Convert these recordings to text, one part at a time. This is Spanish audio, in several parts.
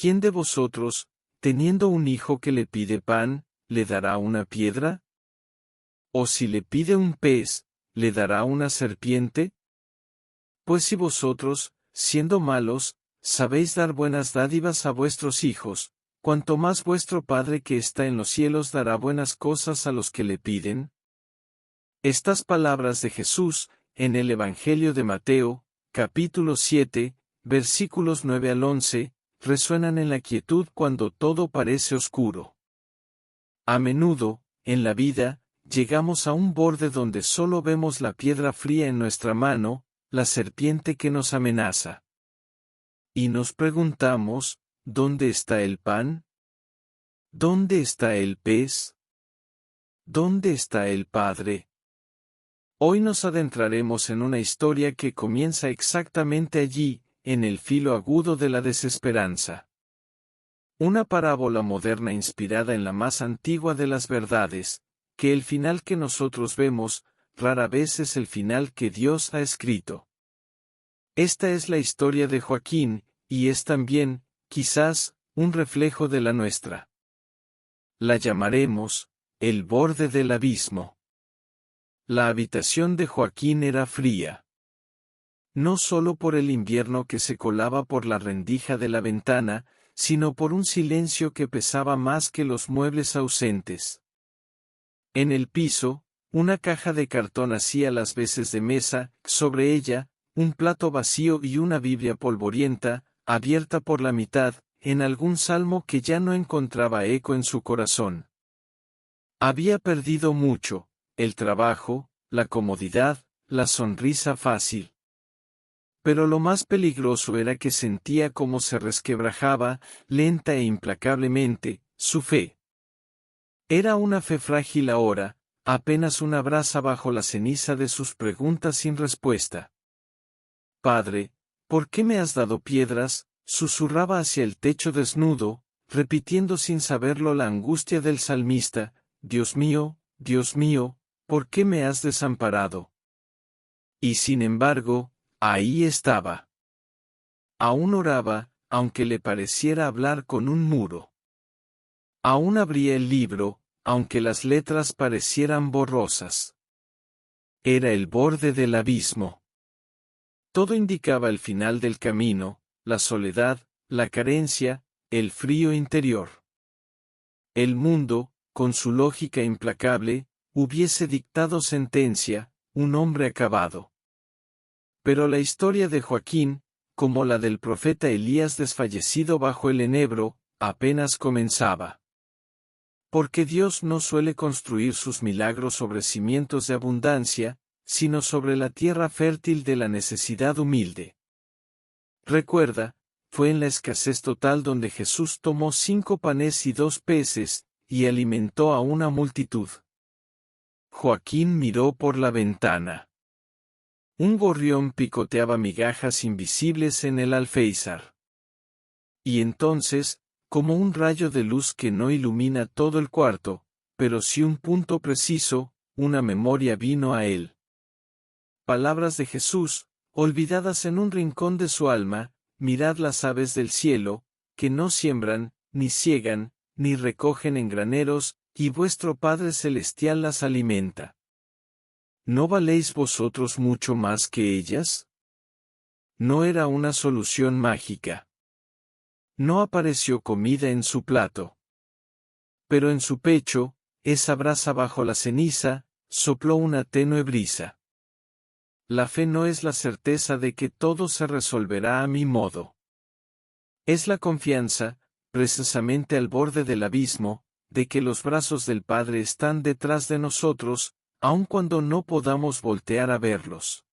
¿quién de vosotros, teniendo un hijo que le pide pan, le dará una piedra? ¿O si le pide un pez, le dará una serpiente? Pues si vosotros, siendo malos, sabéis dar buenas dádivas a vuestros hijos, cuanto más vuestro Padre que está en los cielos dará buenas cosas a los que le piden. Estas palabras de Jesús, en el Evangelio de Mateo, capítulo 7, versículos 9 al 11, resuenan en la quietud cuando todo parece oscuro. A menudo, en la vida, llegamos a un borde donde solo vemos la piedra fría en nuestra mano, la serpiente que nos amenaza. Y nos preguntamos, ¿dónde está el pan? ¿Dónde está el pez? ¿Dónde está el Padre? Hoy nos adentraremos en una historia que comienza exactamente allí, en el filo agudo de la desesperanza. Una parábola moderna inspirada en la más antigua de las verdades, que el final que nosotros vemos, rara vez es el final que Dios ha escrito. Esta es la historia de Joaquín, y es también, quizás, un reflejo de la nuestra. La llamaremos, el borde del abismo. La habitación de Joaquín era fría. No solo por el invierno que se colaba por la rendija de la ventana, sino por un silencio que pesaba más que los muebles ausentes. En el piso, una caja de cartón hacía las veces de mesa, sobre ella, un plato vacío y una Biblia polvorienta, abierta por la mitad, en algún salmo que ya no encontraba eco en su corazón. Había perdido mucho, el trabajo, la comodidad, la sonrisa fácil. Pero lo más peligroso era que sentía cómo se resquebrajaba, lenta e implacablemente, su fe. Era una fe frágil ahora, apenas una brasa bajo la ceniza de sus preguntas sin respuesta. Padre, ¿por qué me has dado piedras? Susurraba hacia el techo desnudo, repitiendo sin saberlo la angustia del salmista, Dios mío, ¿por qué me has desamparado? Y sin embargo, ahí estaba. Aún oraba, aunque le pareciera hablar con un muro. Aún abría el libro, aunque las letras parecieran borrosas. Era el borde del abismo. Todo indicaba el final del camino, la soledad, la carencia, el frío interior. El mundo, con su lógica implacable, hubiese dictado sentencia, un hombre acabado. Pero la historia de Joaquín, como la del profeta Elías desfallecido bajo el enebro, apenas comenzaba. Porque Dios no suele construir sus milagros sobre cimientos de abundancia, sino sobre la tierra fértil de la necesidad humilde. Recuerda, fue en la escasez total donde Jesús tomó 5 panes y 2 peces, y alimentó a una multitud. Joaquín miró por la ventana. Un gorrión picoteaba migajas invisibles en el alféizar. Y entonces, como un rayo de luz que no ilumina todo el cuarto, pero sí un punto preciso, una memoria vino a él. Palabras de Jesús, olvidadas en un rincón de su alma: mirad las aves del cielo, que no siembran, ni siegan, ni recogen en graneros, y vuestro Padre Celestial las alimenta. ¿No valéis vosotros mucho más que ellas? No era una solución mágica. No apareció comida en su plato. Pero en su pecho, esa brasa bajo la ceniza, sopló una tenue brisa. La fe no es la certeza de que todo se resolverá a mi modo. Es la confianza, precisamente al borde del abismo, de que los brazos del Padre están detrás de nosotros, aun cuando no podamos voltear a verlos.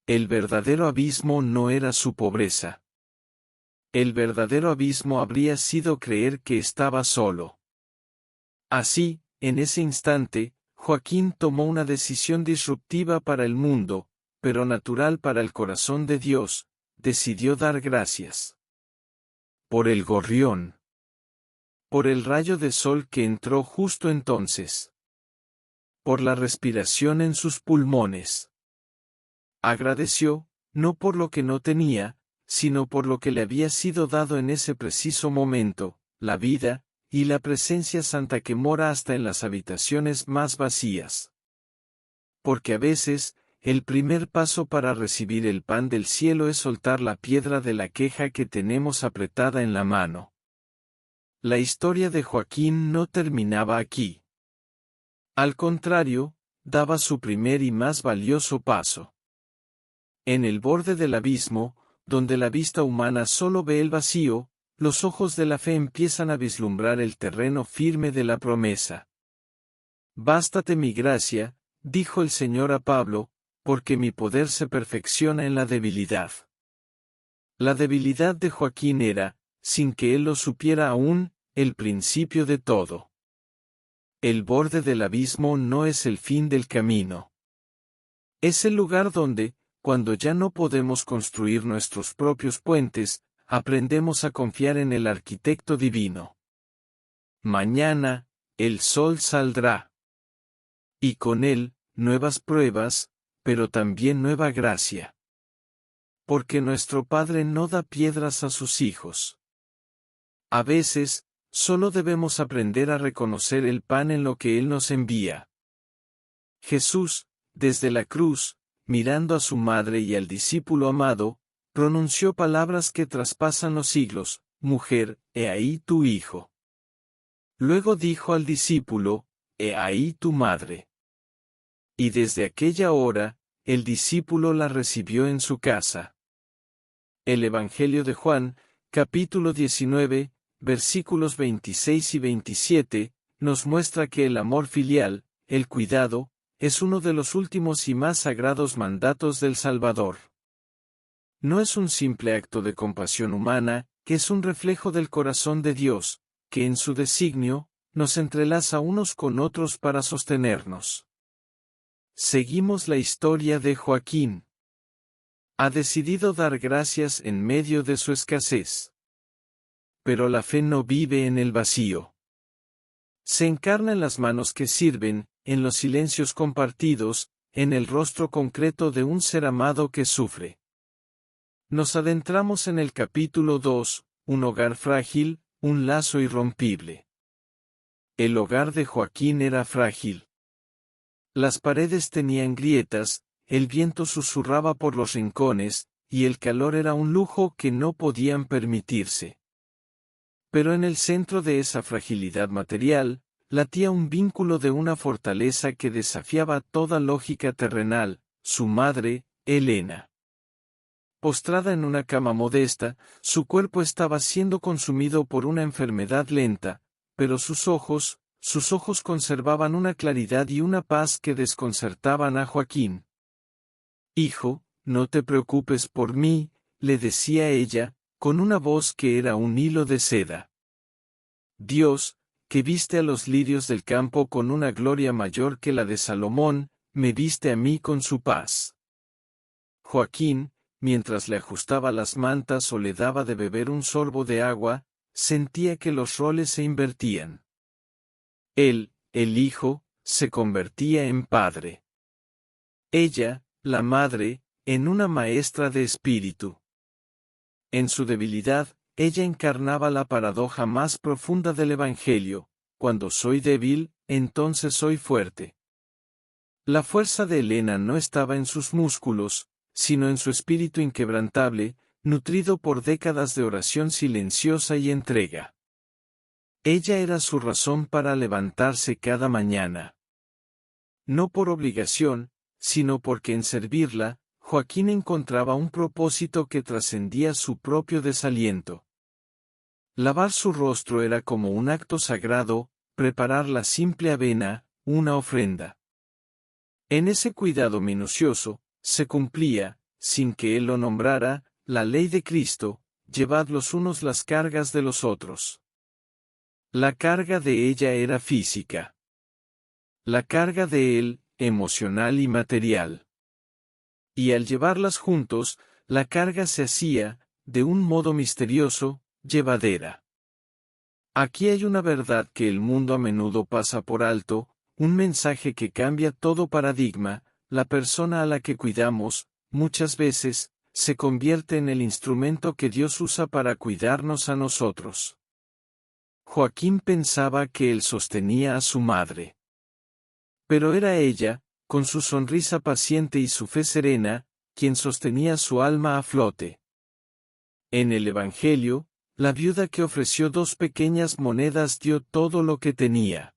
El verdadero abismo no era su pobreza. El verdadero abismo habría sido creer que estaba solo. Así, en ese instante, Joaquín tomó una decisión disruptiva para el mundo, pero natural para el corazón de Dios: decidió dar gracias. Por el gorrión. Por el rayo de sol que entró justo entonces. Por la respiración en sus pulmones. Agradeció, no por lo que no tenía, sino por lo que le había sido dado en ese preciso momento, la vida, y la presencia santa que mora hasta en las habitaciones más vacías. Porque a veces, el primer paso para recibir el pan del cielo es soltar la piedra de la queja que tenemos apretada en la mano. La historia de Joaquín no terminaba aquí. Al contrario, daba su primer y más valioso paso. En el borde del abismo, donde la vista humana solo ve el vacío, los ojos de la fe empiezan a vislumbrar el terreno firme de la promesa. Bástate mi gracia, dijo el Señor a Pablo, porque mi poder se perfecciona en la debilidad. La debilidad de Joaquín era, sin que él lo supiera aún, el principio de todo. El borde del abismo no es el fin del camino. Es el lugar donde, cuando ya no podemos construir nuestros propios puentes, aprendemos a confiar en el arquitecto divino. Mañana, el sol saldrá. Y con él, nuevas pruebas, pero también nueva gracia. Porque nuestro Padre no da piedras a sus hijos. A veces, solo debemos aprender a reconocer el pan en lo que Él nos envía. Jesús, desde la cruz, mirando a su madre y al discípulo amado, pronunció palabras que traspasan los siglos: mujer, he ahí tu hijo. Luego dijo al discípulo: he ahí tu madre. Y desde aquella hora, el discípulo la recibió en su casa. El Evangelio de Juan, capítulo 19, versículos 26 y 27, nos muestra que el amor filial, el cuidado, es uno de los últimos y más sagrados mandatos del Salvador. No es un simple acto de compasión humana, que es un reflejo del corazón de Dios, que en su designio, nos entrelaza unos con otros para sostenernos. Seguimos la historia de Joaquín. Ha decidido dar gracias en medio de su escasez. Pero la fe no vive en el vacío. Se encarna en las manos que sirven, en los silencios compartidos, en el rostro concreto de un ser amado que sufre. Nos adentramos en el capítulo 2, un hogar frágil, un lazo irrompible. El hogar de Joaquín era frágil. Las paredes tenían grietas, el viento susurraba por los rincones, y el calor era un lujo que no podían permitirse. Pero en el centro de esa fragilidad material, latía un vínculo de una fortaleza que desafiaba toda lógica terrenal: su madre, Elena. Postrada en una cama modesta, su cuerpo estaba siendo consumido por una enfermedad lenta, pero sus ojos conservaban una claridad y una paz que desconcertaban a Joaquín. Hijo, no te preocupes por mí, le decía ella, con una voz que era un hilo de seda. Dios, que viste a los lirios del campo con una gloria mayor que la de Salomón, me viste a mí con su paz. Joaquín, mientras le ajustaba las mantas o le daba de beber un sorbo de agua, sentía que los roles se invertían. Él, el hijo, se convertía en padre. Ella, la madre, en una maestra de espíritu. En su debilidad, ella encarnaba la paradoja más profunda del Evangelio: cuando soy débil, entonces soy fuerte. La fuerza de Elena no estaba en sus músculos, sino en su espíritu inquebrantable, nutrido por décadas de oración silenciosa y entrega. Ella era su razón para levantarse cada mañana. No por obligación, sino porque en servirla, Joaquín encontraba un propósito que trascendía su propio desaliento. Lavar su rostro era como un acto sagrado, preparar la simple avena, una ofrenda. En ese cuidado minucioso, se cumplía, sin que él lo nombrara, la ley de Cristo: llevad los unos las cargas de los otros. La carga de ella era física. La carga de él, emocional y material. Y al llevarlas juntos, la carga se hacía, de un modo misterioso, llevadera. Aquí hay una verdad que el mundo a menudo pasa por alto, un mensaje que cambia todo paradigma: la persona a la que cuidamos, muchas veces, se convierte en el instrumento que Dios usa para cuidarnos a nosotros. Joaquín pensaba que él sostenía a su madre. Pero era ella, con su sonrisa paciente y su fe serena, quien sostenía su alma a flote. En el Evangelio, la viuda que ofreció 2 pequeñas monedas dio todo lo que tenía.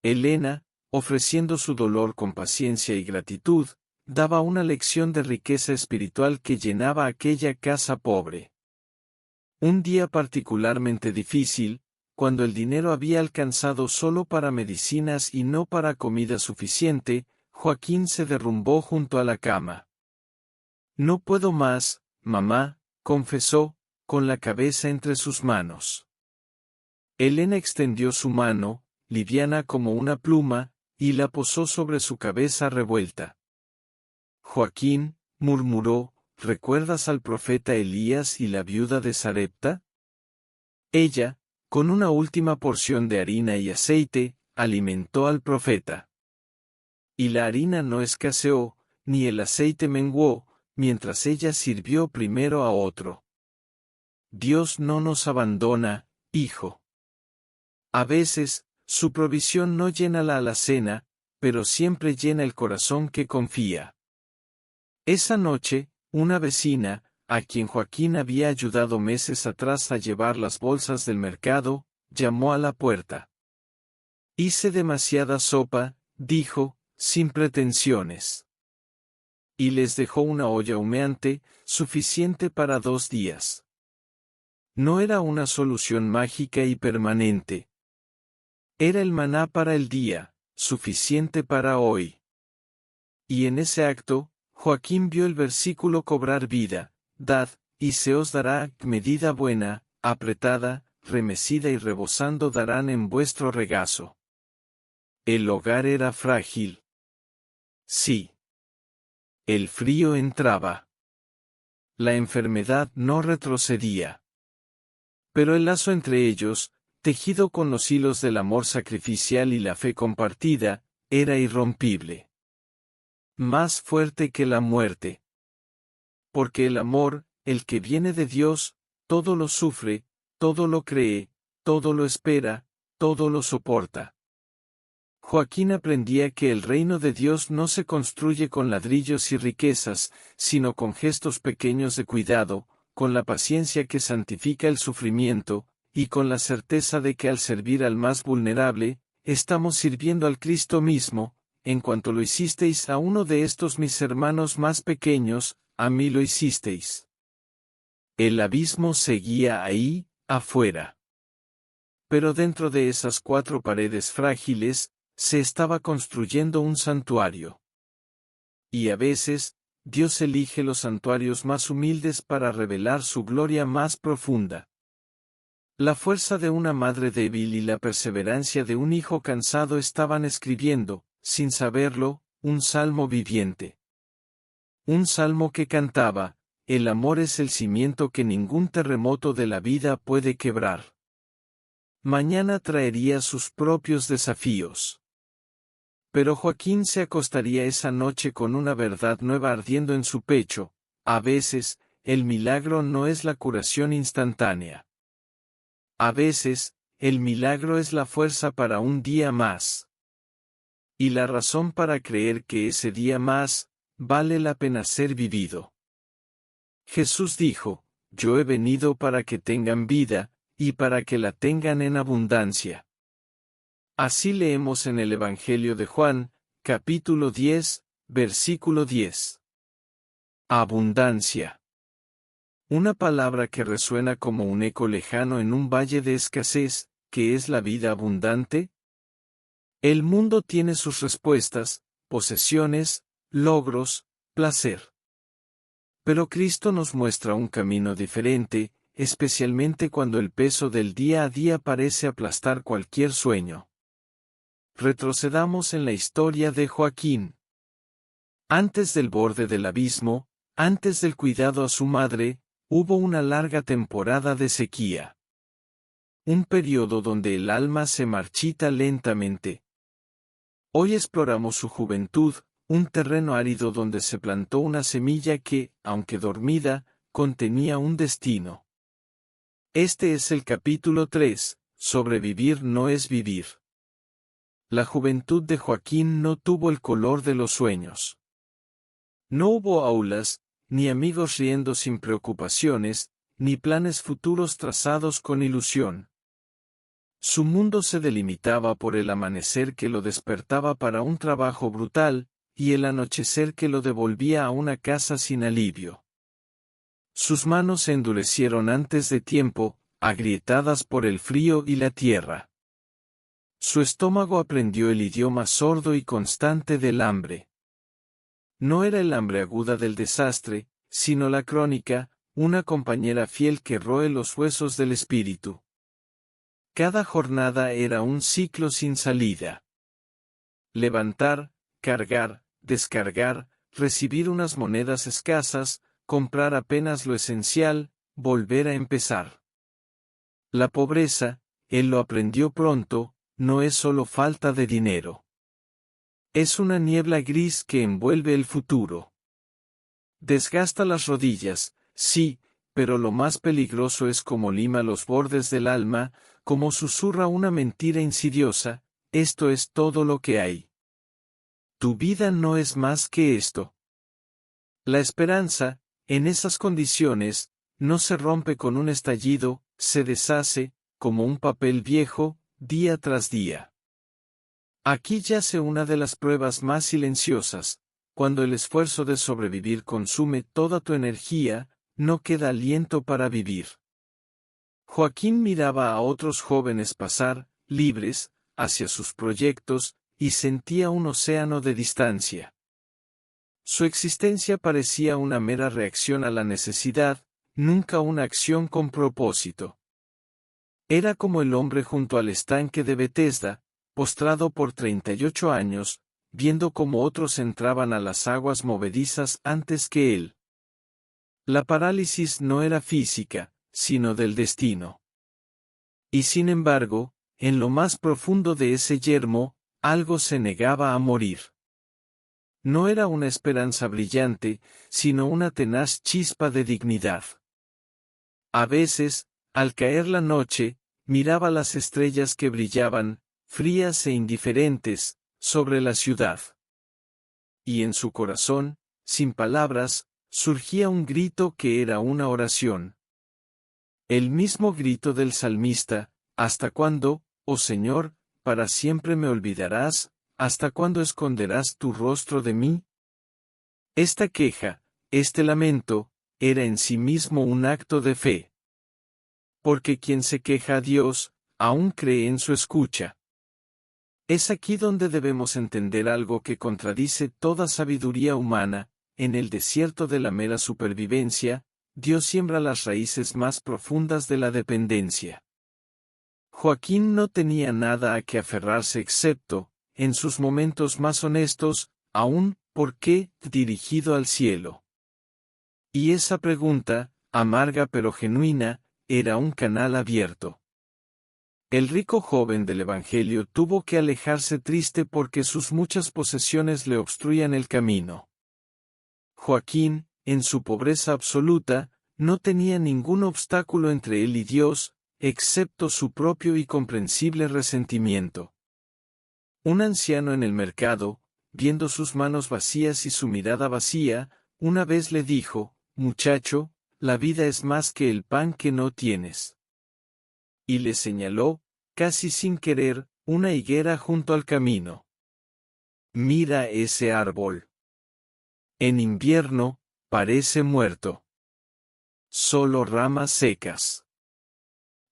Elena, ofreciendo su dolor con paciencia y gratitud, daba una lección de riqueza espiritual que llenaba aquella casa pobre. Un día particularmente difícil, cuando el dinero había alcanzado solo para medicinas y no para comida suficiente, Joaquín se derrumbó junto a la cama. No puedo más, mamá, confesó, con la cabeza entre sus manos. Elena extendió su mano, liviana como una pluma, y la posó sobre su cabeza revuelta. Joaquín, murmuró, ¿recuerdas al profeta Elías y la viuda de Sarepta? Ella, con una última porción de harina y aceite, alimentó al profeta. Y la harina no escaseó, ni el aceite menguó, mientras ella sirvió primero a otro. Dios no nos abandona, hijo. A veces, su provisión no llena la alacena, pero siempre llena el corazón que confía. Esa noche, una vecina, a quien Joaquín había ayudado meses atrás a llevar las bolsas del mercado, llamó a la puerta. Hice demasiada sopa, dijo, sin pretensiones. Y les dejó una olla humeante, suficiente para 2 días. No era una solución mágica y permanente. Era el maná para el día, suficiente para hoy. Y en ese acto, Joaquín vio el versículo cobrar vida: dad, y se os dará, medida buena, apretada, remecida y rebosando darán en vuestro regazo. El hogar era frágil. Sí. El frío entraba. La enfermedad no retrocedía. Pero el lazo entre ellos, tejido con los hilos del amor sacrificial y la fe compartida, era irrompible. Más fuerte que la muerte. Porque el amor, el que viene de Dios, todo lo sufre, todo lo cree, todo lo espera, todo lo soporta. Joaquín aprendía que el reino de Dios no se construye con ladrillos y riquezas, sino con gestos pequeños de cuidado, con la paciencia que santifica el sufrimiento, y con la certeza de que al servir al más vulnerable, estamos sirviendo al Cristo mismo. En cuanto lo hicisteis a uno de estos mis hermanos más pequeños, a mí lo hicisteis. El abismo seguía ahí, afuera. Pero dentro de esas 4 paredes frágiles, se estaba construyendo un santuario. Y a veces, Dios elige los santuarios más humildes para revelar su gloria más profunda. La fuerza de una madre débil y la perseverancia de un hijo cansado estaban escribiendo, sin saberlo, un salmo viviente. Un salmo que cantaba: el amor es el cimiento que ningún terremoto de la vida puede quebrar. Mañana traería sus propios desafíos. Pero Joaquín se acostaría esa noche con una verdad nueva ardiendo en su pecho: a veces, el milagro no es la curación instantánea. A veces, el milagro es la fuerza para un día más. Y la razón para creer que ese día más, vale la pena ser vivido. Jesús dijo: yo he venido para que tengan vida, y para que la tengan en abundancia. Así leemos en el Evangelio de Juan, capítulo 10, versículo 10. Abundancia. Una palabra que resuena como un eco lejano en un valle de escasez. ¿Qué es la vida abundante? El mundo tiene sus respuestas: posesiones, logros, placer. Pero Cristo nos muestra un camino diferente, especialmente cuando el peso del día a día parece aplastar cualquier sueño. Retrocedamos en la historia de Joaquín. Antes del borde del abismo, antes del cuidado a su madre, hubo una larga temporada de sequía. Un periodo donde el alma se marchita lentamente. Hoy exploramos su juventud, un terreno árido donde se plantó una semilla que, aunque dormida, contenía un destino. Este es el capítulo 3, sobrevivir no es vivir. La juventud de Joaquín no tuvo el color de los sueños. No hubo aulas, ni amigos riendo sin preocupaciones, ni planes futuros trazados con ilusión. Su mundo se delimitaba por el amanecer que lo despertaba para un trabajo brutal, y el anochecer que lo devolvía a una casa sin alivio. Sus manos se endurecieron antes de tiempo, agrietadas por el frío y la tierra. Su estómago aprendió el idioma sordo y constante del hambre. No era el hambre aguda del desastre, sino la crónica, una compañera fiel que roe los huesos del espíritu. Cada jornada era un ciclo sin salida. Levantar, cargar, descargar, recibir unas monedas escasas, comprar apenas lo esencial, volver a empezar. La pobreza, él lo aprendió pronto, no es solo falta de dinero. Es una niebla gris que envuelve el futuro. Desgasta las rodillas, sí, pero lo más peligroso es como lima los bordes del alma, como susurra una mentira insidiosa, esto es todo lo que hay. Tu vida no es más que esto. La esperanza, en esas condiciones, no se rompe con un estallido, se deshace, como un papel viejo, día tras día. Aquí yace una de las pruebas más silenciosas, cuando el esfuerzo de sobrevivir consume toda tu energía, no queda aliento para vivir. Joaquín miraba a otros jóvenes pasar, libres, hacia sus proyectos, y sentía un océano de distancia. Su existencia parecía una mera reacción a la necesidad, nunca una acción con propósito. Era como el hombre junto al estanque de Betesda, postrado por 38 años, viendo cómo otros entraban a las aguas movedizas antes que él. La parálisis no era física, sino del destino. Y sin embargo, en lo más profundo de ese yermo, algo se negaba a morir. No era una esperanza brillante, sino una tenaz chispa de dignidad. A veces, al caer la noche, miraba las estrellas que brillaban, frías e indiferentes, sobre la ciudad. Y en su corazón, sin palabras, surgía un grito que era una oración. El mismo grito del salmista, ¿hasta cuándo, oh Señor, para siempre me olvidarás? ¿Hasta cuándo esconderás tu rostro de mí? Esta queja, este lamento, era en sí mismo un acto de fe. Porque quien se queja a Dios, aún cree en su escucha. Es aquí donde debemos entender algo que contradice toda sabiduría humana, en el desierto de la mera supervivencia, Dios siembra las raíces más profundas de la dependencia. Joaquín no tenía nada a que aferrarse excepto, en sus momentos más honestos, a un ¿por qué? Dirigido al cielo. Y esa pregunta, amarga pero genuina, era un canal abierto. El rico joven del Evangelio tuvo que alejarse triste porque sus muchas posesiones le obstruían el camino. Joaquín, en su pobreza absoluta, no tenía ningún obstáculo entre él y Dios, excepto su propio y comprensible resentimiento. Un anciano en el mercado, viendo sus manos vacías y su mirada vacía, una vez le dijo, «Muchacho, la vida es más que el pan que no tienes». Y le señaló, casi sin querer, una higuera junto al camino. «Mira ese árbol. En invierno, parece muerto. Solo ramas secas.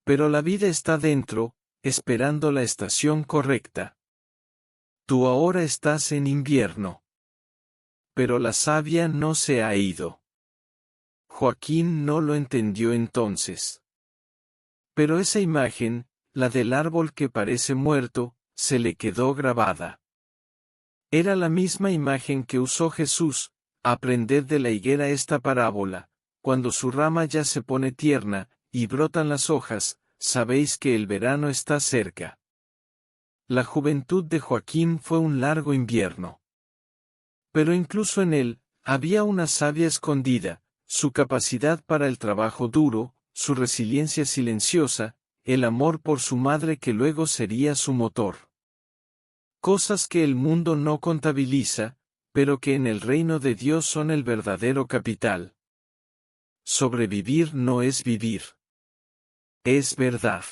Pero la vida está dentro, esperando la estación correcta. Tú ahora estás en invierno. Pero la savia no se ha ido». Joaquín no lo entendió entonces. Pero esa imagen, la del árbol que parece muerto, se le quedó grabada. Era la misma imagen que usó Jesús, aprended de la higuera esta parábola, cuando su rama ya se pone tierna, y brotan las hojas, sabéis que el verano está cerca. La juventud de Joaquín fue un largo invierno. Pero incluso en él, había una savia escondida, su capacidad para el trabajo duro, su resiliencia silenciosa, el amor por su madre que luego sería su motor. Cosas que el mundo no contabiliza, pero que en el reino de Dios son el verdadero capital. Sobrevivir no es vivir. Es verdad.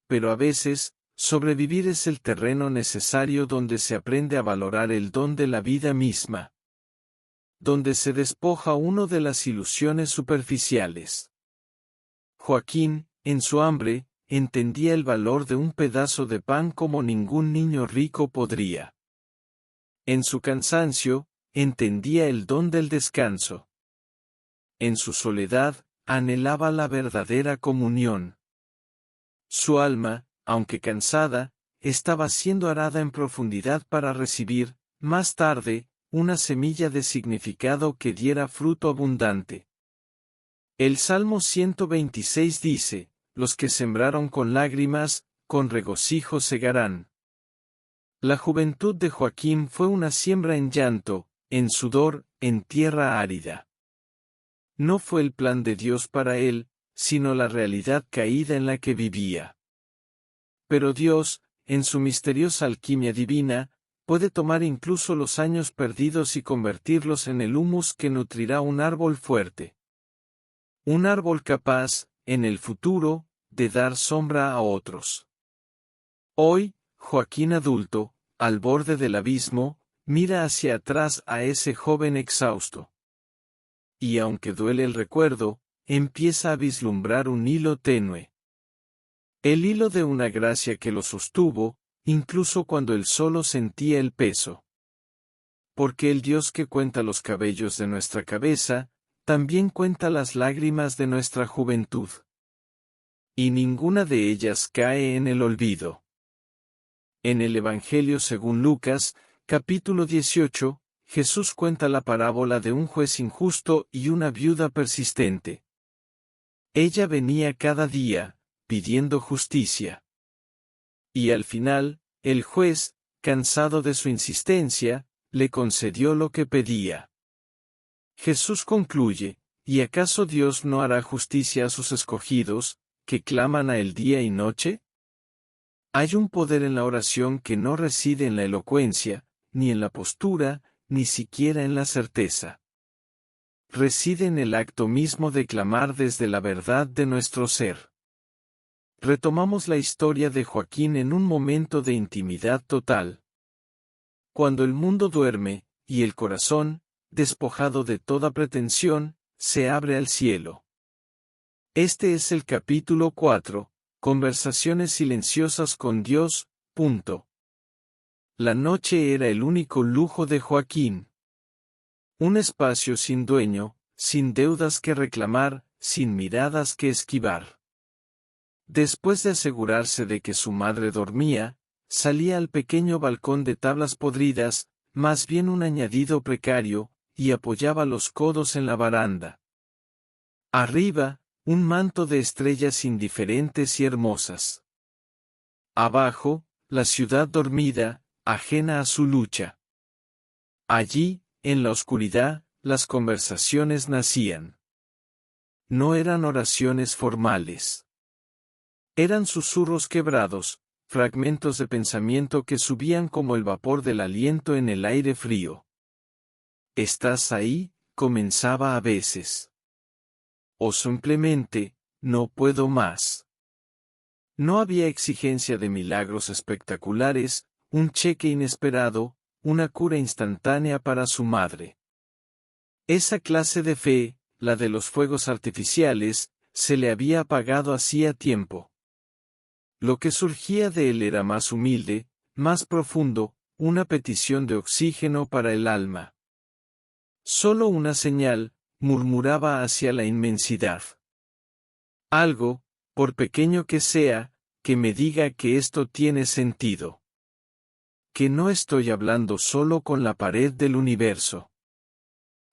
Pero a veces, sobrevivir es el terreno necesario donde se aprende a valorar el don de la vida misma. Donde se despoja uno de las ilusiones superficiales. Joaquín, en su hambre, entendía el valor de un pedazo de pan como ningún niño rico podría. En su cansancio, entendía el don del descanso. En su soledad, anhelaba la verdadera comunión. Su alma, aunque cansada, estaba siendo arada en profundidad para recibir, más tarde, una semilla de significado que diera fruto abundante. El Salmo 126 dice, los que sembraron con lágrimas, con regocijo segarán. La juventud de Joaquín fue una siembra en llanto, en sudor, en tierra árida. No fue el plan de Dios para él, sino la realidad caída en la que vivía. Pero Dios, en su misteriosa alquimia divina, puede tomar incluso los años perdidos y convertirlos en el humus que nutrirá un árbol fuerte. Un árbol capaz, en el futuro, de dar sombra a otros. Hoy, Joaquín adulto, al borde del abismo, mira hacia atrás a ese joven exhausto. Y aunque duele el recuerdo, empieza a vislumbrar un hilo tenue. El hilo de una gracia que lo sostuvo, incluso cuando él solo sentía el peso. Porque el Dios que cuenta los cabellos de nuestra cabeza, también cuenta las lágrimas de nuestra juventud. Y ninguna de ellas cae en el olvido. En el Evangelio según Lucas, capítulo 18, Jesús cuenta la parábola de un juez injusto y una viuda persistente. Ella venía cada día, pidiendo justicia. Y al final, el juez, cansado de su insistencia, le concedió lo que pedía. Jesús concluye, ¿y acaso Dios no hará justicia a sus escogidos, que claman a él día y noche? Hay un poder en la oración que no reside en la elocuencia, ni en la postura, ni siquiera en la certeza. Reside en el acto mismo de clamar desde la verdad de nuestro ser. Retomamos la historia de Joaquín en un momento de intimidad total. Cuando el mundo duerme, y el corazón, despojado de toda pretensión, se abre al cielo. Este es el capítulo 4, Conversaciones silenciosas con Dios. La noche era el único lujo de Joaquín. Un espacio sin dueño, sin deudas que reclamar, sin miradas que esquivar. Después de asegurarse de que su madre dormía, salía al pequeño balcón de tablas podridas, más bien un añadido precario, y apoyaba los codos en la baranda. Arriba, un manto de estrellas indiferentes y hermosas. Abajo, la ciudad dormida, ajena a su lucha. Allí, en la oscuridad, las conversaciones nacían. No eran oraciones formales. Eran susurros quebrados, fragmentos de pensamiento que subían como el vapor del aliento en el aire frío. ¿Estás ahí?, comenzaba a veces. O simplemente, no puedo más. No había exigencia de milagros espectaculares, un cheque inesperado, una cura instantánea para su madre. Esa clase de fe, la de los fuegos artificiales, se le había apagado hacía tiempo. Lo que surgía de él era más humilde, más profundo, una petición de oxígeno para el alma. Solo una señal, murmuraba hacia la inmensidad. Algo, por pequeño que sea, que me diga que esto tiene sentido. Que no estoy hablando solo con la pared del universo.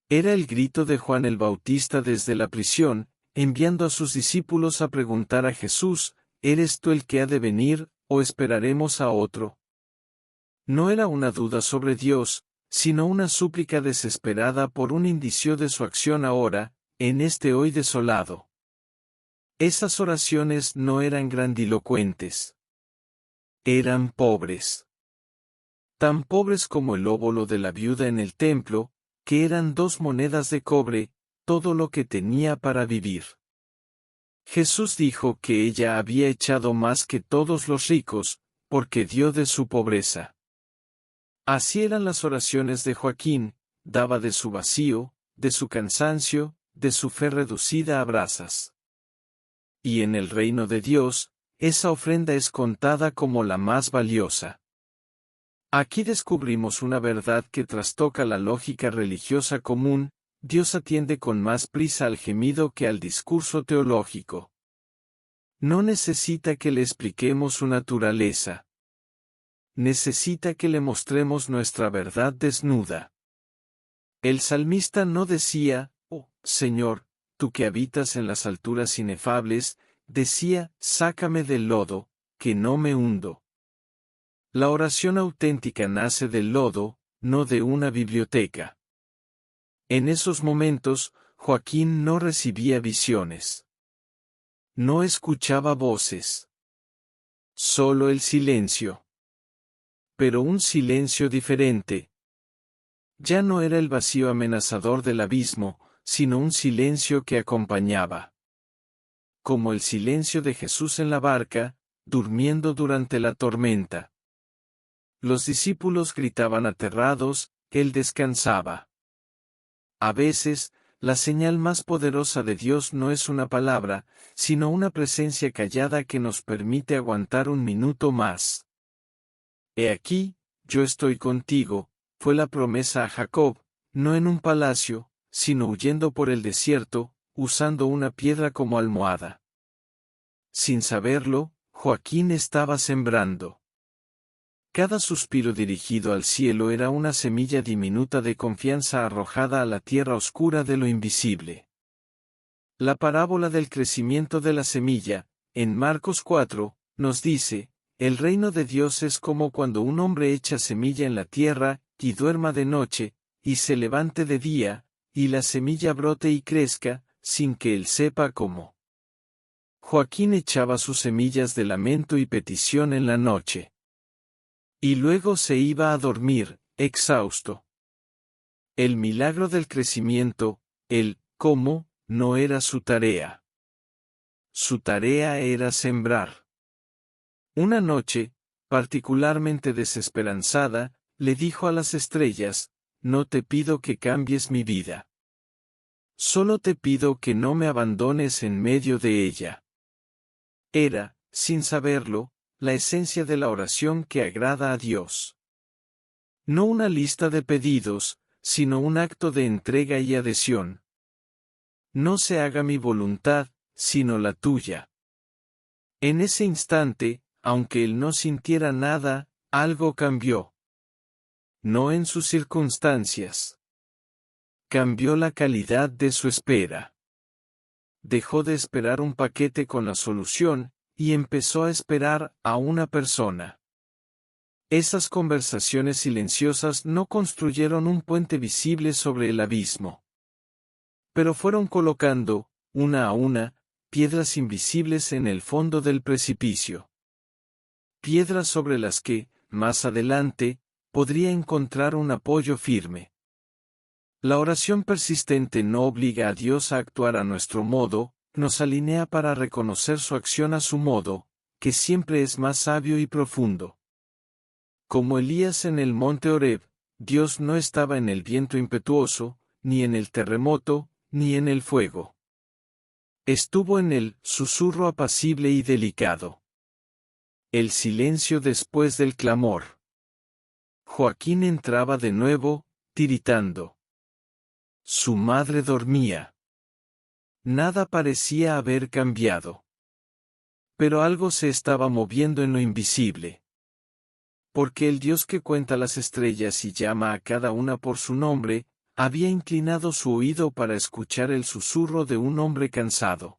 Era el grito de Juan el Bautista desde la prisión, enviando a sus discípulos a preguntar a Jesús, ¿eres tú el que ha de venir, o esperaremos a otro? No era una duda sobre Dios, sino una súplica desesperada por un indicio de su acción ahora, en este hoy desolado. Esas oraciones no eran grandilocuentes. Eran pobres. Tan pobres como el óbolo de la viuda en el templo, que eran 2 monedas de cobre, todo lo que tenía para vivir. Jesús dijo que ella había echado más que todos los ricos, porque dio de su pobreza. Así eran las oraciones de Joaquín, daba de su vacío, de su cansancio, de su fe reducida a brasas. Y en el reino de Dios, esa ofrenda es contada como la más valiosa. Aquí descubrimos una verdad que trastoca la lógica religiosa común: Dios atiende con más prisa al gemido que al discurso teológico. No necesita que le expliquemos su naturaleza. Necesita que le mostremos nuestra verdad desnuda. El salmista no decía, «Oh, Señor, tú que habitas en las alturas inefables», decía, «Sácame del lodo, que no me hundo». La oración auténtica nace del lodo, no de una biblioteca. En esos momentos, Joaquín no recibía visiones. No escuchaba voces. Solo el silencio. Pero un silencio diferente. Ya no era el vacío amenazador del abismo, sino un silencio que acompañaba. Como el silencio de Jesús en la barca, durmiendo durante la tormenta. Los discípulos gritaban aterrados, él descansaba. A veces, la señal más poderosa de Dios no es una palabra, sino una presencia callada que nos permite aguantar un minuto más. He aquí, yo estoy contigo, fue la promesa a Jacob, no en un palacio, sino huyendo por el desierto, usando una piedra como almohada. Sin saberlo, Joaquín estaba sembrando. Cada suspiro dirigido al cielo era una semilla diminuta de confianza arrojada a la tierra oscura de lo invisible. La parábola del crecimiento de la semilla, en Marcos 4, nos dice: el reino de Dios es como cuando un hombre echa semilla en la tierra, y duerma de noche, y se levante de día, y la semilla brote y crezca, sin que él sepa cómo. Joaquín echaba sus semillas de lamento y petición en la noche. Y luego se iba a dormir, exhausto. El milagro del crecimiento, el cómo, no era su tarea. Su tarea era sembrar. Una noche, particularmente desesperanzada, le dijo a las estrellas: no te pido que cambies mi vida. Solo te pido que no me abandones en medio de ella. Era, sin saberlo, la esencia de la oración que agrada a Dios. No una lista de pedidos, sino un acto de entrega y adhesión. No se haga mi voluntad, sino la tuya. En ese instante, aunque él no sintiera nada, algo cambió. No en sus circunstancias. Cambió la calidad de su espera. Dejó de esperar un paquete con la solución, y empezó a esperar a una persona. Esas conversaciones silenciosas no construyeron un puente visible sobre el abismo. Pero fueron colocando, una a una, piedras invisibles en el fondo del precipicio. Piedras sobre las que, más adelante, podría encontrar un apoyo firme. La oración persistente no obliga a Dios a actuar a nuestro modo, nos alinea para reconocer su acción a su modo, que siempre es más sabio y profundo. Como Elías en el monte Horeb, Dios no estaba en el viento impetuoso, ni en el terremoto, ni en el fuego. Estuvo en el susurro apacible y delicado. El silencio después del clamor. Joaquín entraba de nuevo, tiritando. Su madre dormía. Nada parecía haber cambiado. Pero algo se estaba moviendo en lo invisible. Porque el Dios que cuenta las estrellas y llama a cada una por su nombre, había inclinado su oído para escuchar el susurro de un hombre cansado.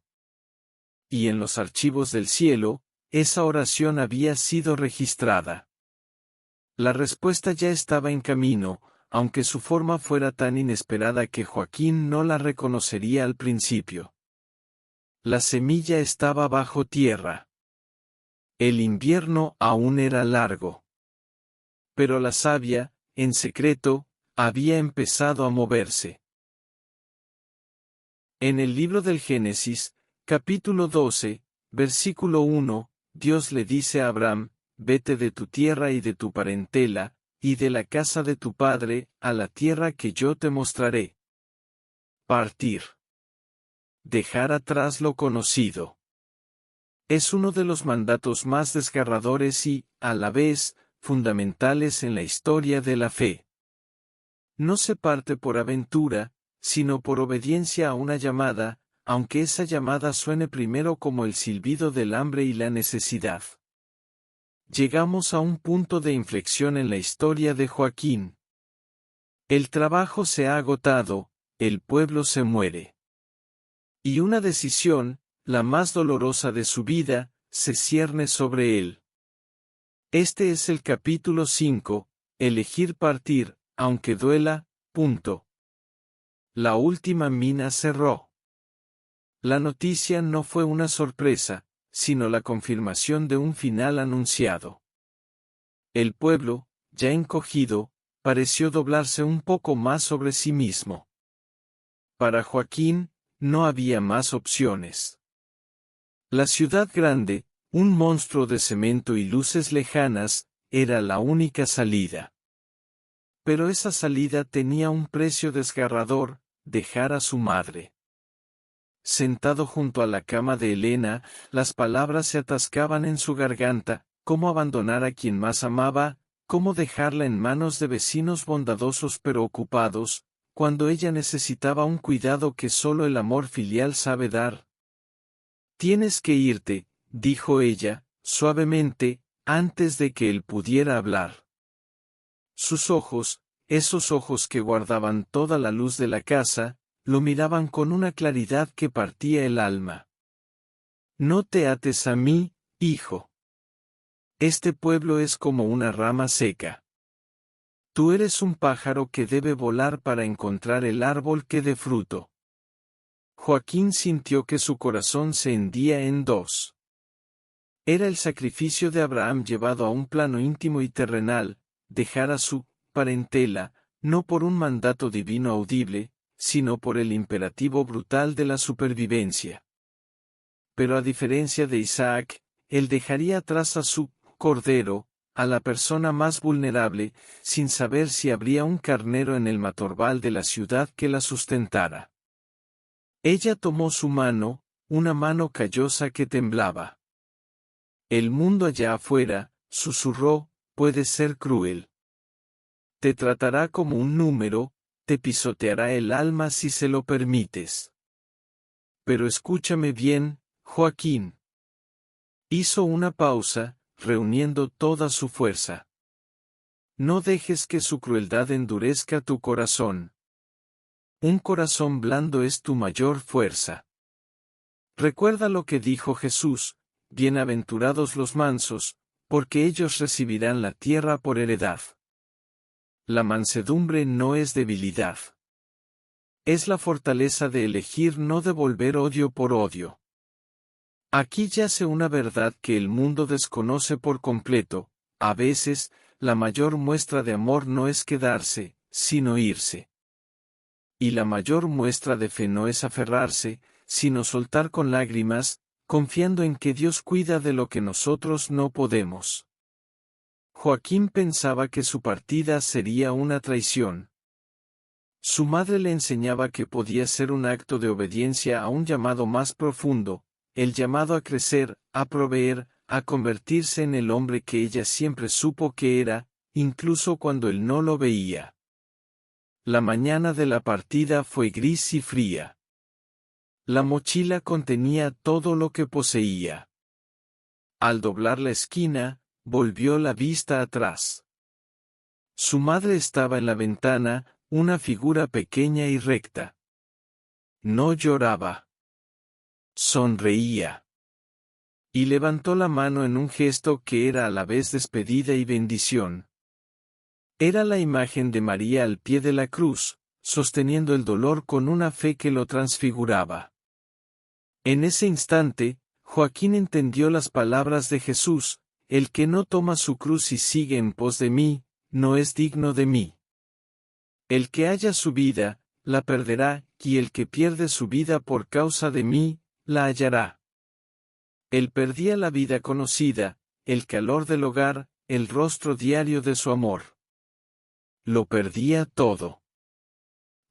Y en los archivos del cielo, esa oración había sido registrada. La respuesta ya estaba en camino, aunque su forma fuera tan inesperada que Joaquín no la reconocería al principio. La semilla estaba bajo tierra. El invierno aún era largo. Pero la savia, en secreto, había empezado a moverse. En el libro del Génesis, capítulo 12, versículo 1, Dios le dice a Abraham: «Vete de tu tierra y de tu parentela, y de la casa de tu padre, a la tierra que yo te mostraré». Partir. Dejar atrás lo conocido. Es uno de los mandatos más desgarradores y, a la vez, fundamentales en la historia de la fe. No se parte por aventura, sino por obediencia a una llamada, aunque esa llamada suene primero como el silbido del hambre y la necesidad. Llegamos a un punto de inflexión en la historia de Joaquín. El trabajo se ha agotado, el pueblo se muere. Y una decisión, la más dolorosa de su vida, se cierne sobre él. Este es el capítulo 5, elegir partir, aunque duela, punto. La última mina cerró. La noticia no fue una sorpresa, sino la confirmación de un final anunciado. El pueblo, ya encogido, pareció doblarse un poco más sobre sí mismo. Para Joaquín, no había más opciones. La ciudad grande, un monstruo de cemento y luces lejanas, era la única salida. Pero esa salida tenía un precio desgarrador: dejar a su madre. Sentado junto a la cama de Elena, las palabras se atascaban en su garganta: cómo abandonar a quien más amaba, cómo dejarla en manos de vecinos bondadosos pero ocupados, cuando ella necesitaba un cuidado que solo el amor filial sabe dar. «Tienes que irte», dijo ella, suavemente, antes de que él pudiera hablar. Sus ojos, esos ojos que guardaban toda la luz de la casa, lo miraban con una claridad que partía el alma. «No te ates a mí, hijo. Este pueblo es como una rama seca. Tú eres un pájaro que debe volar para encontrar el árbol que dé fruto». Joaquín sintió que su corazón se hendía en dos. Era el sacrificio de Abraham llevado a un plano íntimo y terrenal: dejar a su parentela, no por un mandato divino audible, sino por el imperativo brutal de la supervivencia. Pero a diferencia de Isaac, él dejaría atrás a su cordero, a la persona más vulnerable, sin saber si habría un carnero en el matorral de la ciudad que la sustentara. Ella tomó su mano, una mano callosa que temblaba. «El mundo allá afuera», susurró, «puede ser cruel. Te tratará como un número, te pisoteará el alma si se lo permites. Pero escúchame bien, Joaquín». Hizo una pausa, reuniendo toda su fuerza. «No dejes que su crueldad endurezca tu corazón. Un corazón blando es tu mayor fuerza. Recuerda lo que dijo Jesús: «Bienaventurados los mansos, porque ellos recibirán la tierra por heredad». La mansedumbre no es debilidad. Es la fortaleza de elegir no devolver odio por odio. Aquí yace una verdad que el mundo desconoce por completo: a veces, la mayor muestra de amor no es quedarse, sino irse. Y la mayor muestra de fe no es aferrarse, sino soltar con lágrimas, confiando en que Dios cuida de lo que nosotros no podemos. Joaquín pensaba que su partida sería una traición. Su madre le enseñaba que podía ser un acto de obediencia a un llamado más profundo, el llamado a crecer, a proveer, a convertirse en el hombre que ella siempre supo que era, incluso cuando él no lo veía. La mañana de la partida fue gris y fría. La mochila contenía todo lo que poseía. Al doblar la esquina, volvió la vista atrás. Su madre estaba en la ventana, una figura pequeña y recta. No lloraba. Sonreía. Y levantó la mano en un gesto que era a la vez despedida y bendición. Era la imagen de María al pie de la cruz, sosteniendo el dolor con una fe que lo transfiguraba. En ese instante, Joaquín entendió las palabras de Jesús: el que no toma su cruz y sigue en pos de mí, no es digno de mí. El que haya su vida, la perderá, y el que pierde su vida por causa de mí, la hallará. Él perdía la vida conocida, el calor del hogar, el rostro diario de su amor. Lo perdía todo.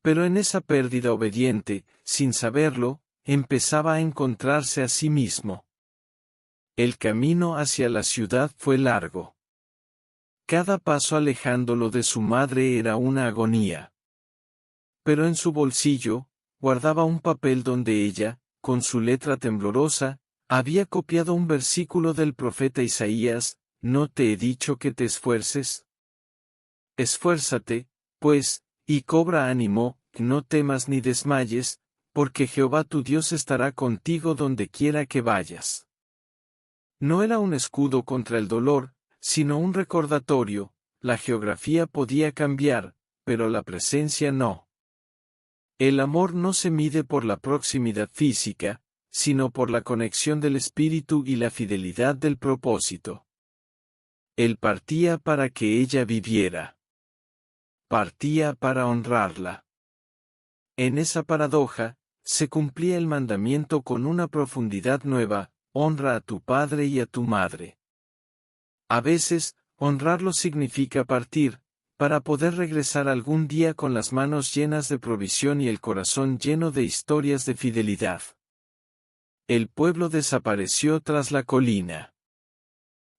Pero en esa pérdida obediente, sin saberlo, empezaba a encontrarse a sí mismo. El camino hacia la ciudad fue largo. Cada paso alejándolo de su madre era una agonía. Pero en su bolsillo, guardaba un papel donde ella, con su letra temblorosa, había copiado un versículo del profeta Isaías: ¿no te he dicho que te esfuerces? Esfuérzate, pues, y cobra ánimo, no temas ni desmayes, porque Jehová tu Dios estará contigo donde quiera que vayas. No era un escudo contra el dolor, sino un recordatorio: la geografía podía cambiar, pero la presencia no. El amor no se mide por la proximidad física, sino por la conexión del espíritu y la fidelidad del propósito. Él partía para que ella viviera. Partía para honrarla. En esa paradoja, se cumplía el mandamiento con una profundidad nueva: honra a tu padre y a tu madre. A veces, honrarlo significa partir, para poder regresar algún día con las manos llenas de provisión y el corazón lleno de historias de fidelidad. El pueblo desapareció tras la colina.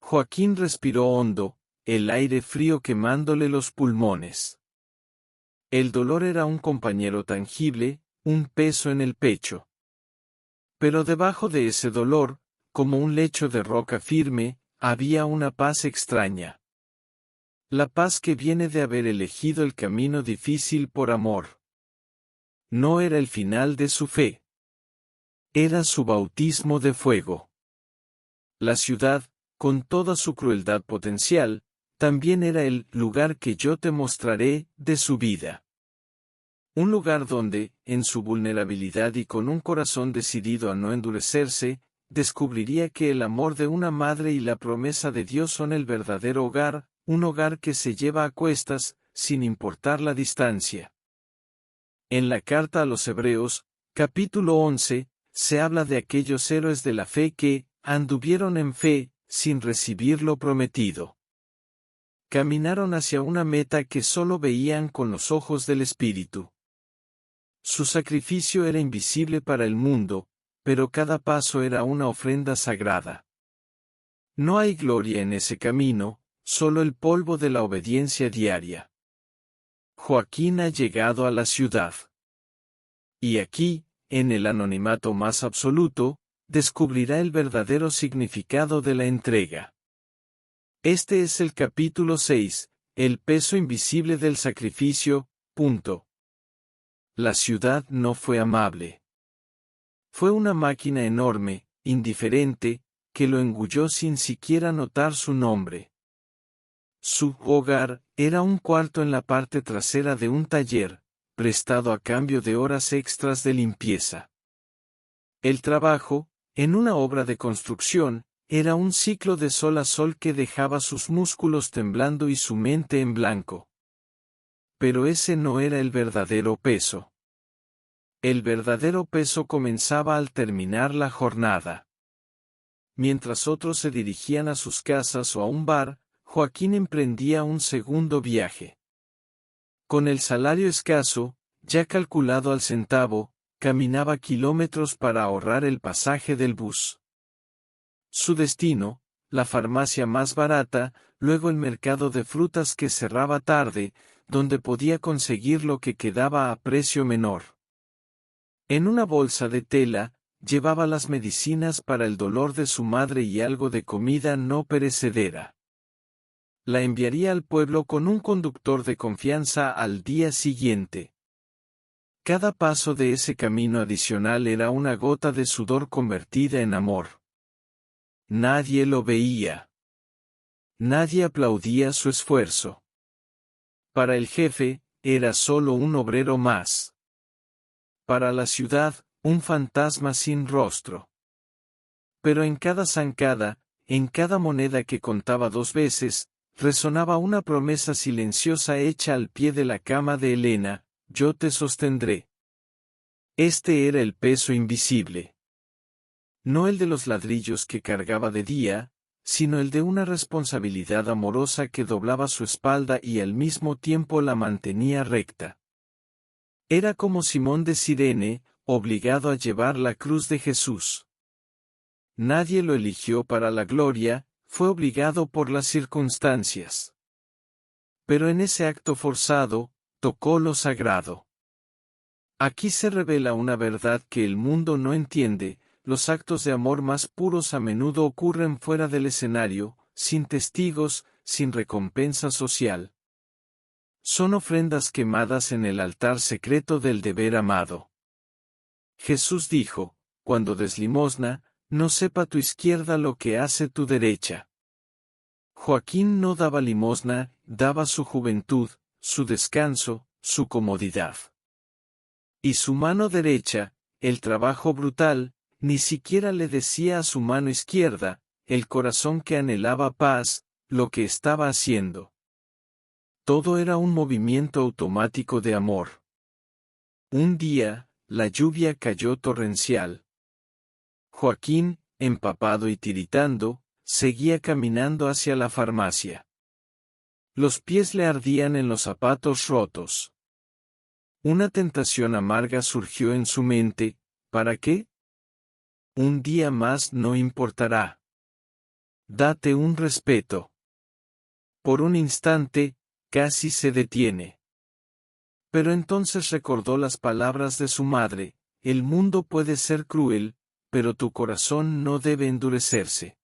Joaquín respiró hondo, el aire frío quemándole los pulmones. El dolor era un compañero tangible, un peso en el pecho. Pero debajo de ese dolor, como un lecho de roca firme, había una paz extraña. La paz que viene de haber elegido el camino difícil por amor. No era el final de su fe. Era su bautismo de fuego. La ciudad, con toda su crueldad potencial, también era el lugar que yo te mostraré de su vida. Un lugar donde, en su vulnerabilidad y con un corazón decidido a no endurecerse, descubriría que el amor de una madre y la promesa de Dios son el verdadero hogar, un hogar que se lleva a cuestas, sin importar la distancia. En la carta a los Hebreos, capítulo 11, se habla de aquellos héroes de la fe que anduvieron en fe, sin recibir lo prometido. Caminaron hacia una meta que solo veían con los ojos del Espíritu. Su sacrificio era invisible para el mundo, pero cada paso era una ofrenda sagrada. No hay gloria en ese camino, solo el polvo de la obediencia diaria. Joaquín ha llegado a la ciudad. Y aquí, en el anonimato más absoluto, descubrirá el verdadero significado de la entrega. Este es el capítulo 6, el peso invisible del sacrificio. La ciudad no fue amable. Fue una máquina enorme, indiferente, que lo engulló sin siquiera notar su nombre. Su hogar era un cuarto en la parte trasera de un taller, prestado a cambio de horas extras de limpieza. El trabajo, en una obra de construcción, era un ciclo de sol a sol que dejaba sus músculos temblando y su mente en blanco. Pero ese no era el verdadero peso. El verdadero peso comenzaba al terminar la jornada. Mientras otros se dirigían a sus casas o a un bar, Joaquín emprendía un segundo viaje. Con el salario escaso, ya calculado al centavo, caminaba kilómetros para ahorrar el pasaje del bus. Su destino, la farmacia más barata, luego el mercado de frutas que cerraba tarde, donde podía conseguir lo que quedaba a precio menor. En una bolsa de tela, llevaba las medicinas para el dolor de su madre y algo de comida no perecedera. La enviaría al pueblo con un conductor de confianza al día siguiente. Cada paso de ese camino adicional era una gota de sudor convertida en amor. Nadie lo veía. Nadie aplaudía su esfuerzo. Para el jefe, era solo un obrero más. Para la ciudad, un fantasma sin rostro. Pero en cada zancada, en cada moneda que contaba 2 veces, resonaba una promesa silenciosa hecha al pie de la cama de Elena: yo te sostendré. Este era el peso invisible. No el de los ladrillos que cargaba de día, sino el de una responsabilidad amorosa que doblaba su espalda y al mismo tiempo la mantenía recta. Era como Simón de Cirene, obligado a llevar la cruz de Jesús. Nadie lo eligió para la gloria, fue obligado por las circunstancias. Pero en ese acto forzado, tocó lo sagrado. Aquí se revela una verdad que el mundo no entiende: los actos de amor más puros a menudo ocurren fuera del escenario, sin testigos, sin recompensa social. Son ofrendas quemadas en el altar secreto del deber amado. Jesús dijo: cuando des limosna, no sepa tu izquierda lo que hace tu derecha. Joaquín no daba limosna, daba su juventud, su descanso, su comodidad. Y su mano derecha, el trabajo brutal, ni siquiera le decía a su mano izquierda, el corazón que anhelaba paz, lo que estaba haciendo. Todo era un movimiento automático de amor. Un día, la lluvia cayó torrencial. Joaquín, empapado y tiritando, seguía caminando hacia la farmacia. Los pies le ardían en los zapatos rotos. Una tentación amarga surgió en su mente: ¿para qué? Un día más no importará. Date un respeto. Por un instante, casi se detiene. Pero entonces recordó las palabras de su madre: el mundo puede ser cruel, pero tu corazón no debe endurecerse.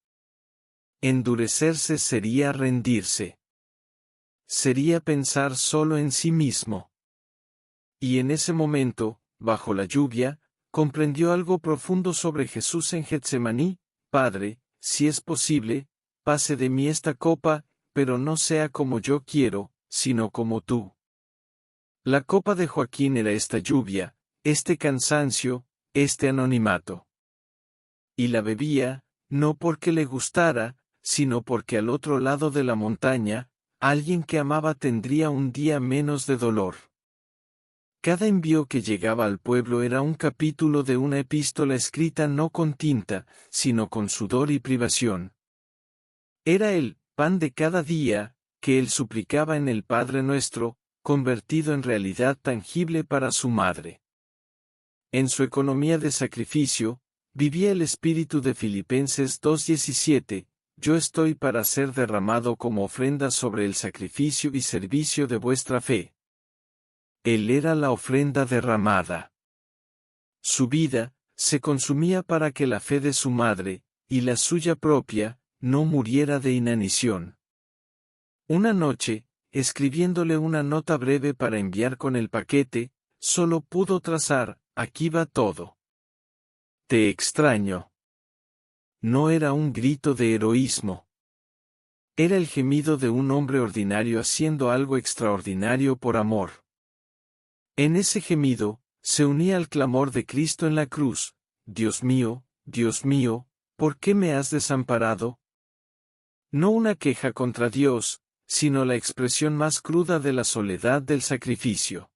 Endurecerse sería rendirse. Sería pensar solo en sí mismo. Y en ese momento, bajo la lluvia, comprendió algo profundo sobre Jesús en Getsemaní: Padre, si es posible, pase de mí esta copa, pero no sea como yo quiero, sino como tú. La copa de Joaquín era esta lluvia, este cansancio, este anonimato. Y la bebía, no porque le gustara, sino porque al otro lado de la montaña, alguien que amaba tendría un día menos de dolor. Cada envío que llegaba al pueblo era un capítulo de una epístola escrita no con tinta, sino con sudor y privación. Era el pan de cada día, que él suplicaba en el Padre Nuestro, convertido en realidad tangible para su madre. En su economía de sacrificio, vivía el espíritu de Filipenses 2:17: yo estoy para ser derramado como ofrenda sobre el sacrificio y servicio de vuestra fe. Él era la ofrenda derramada. Su vida se consumía para que la fe de su madre, y la suya propia, no muriera de inanición. Una noche, escribiéndole una nota breve para enviar con el paquete, solo pudo trazar: aquí va todo. Te extraño. No era un grito de heroísmo. Era el gemido de un hombre ordinario haciendo algo extraordinario por amor. En ese gemido, se unía el clamor de Cristo en la cruz: Dios mío, ¿por qué me has desamparado? No una queja contra Dios, sino la expresión más cruda de la soledad del sacrificio.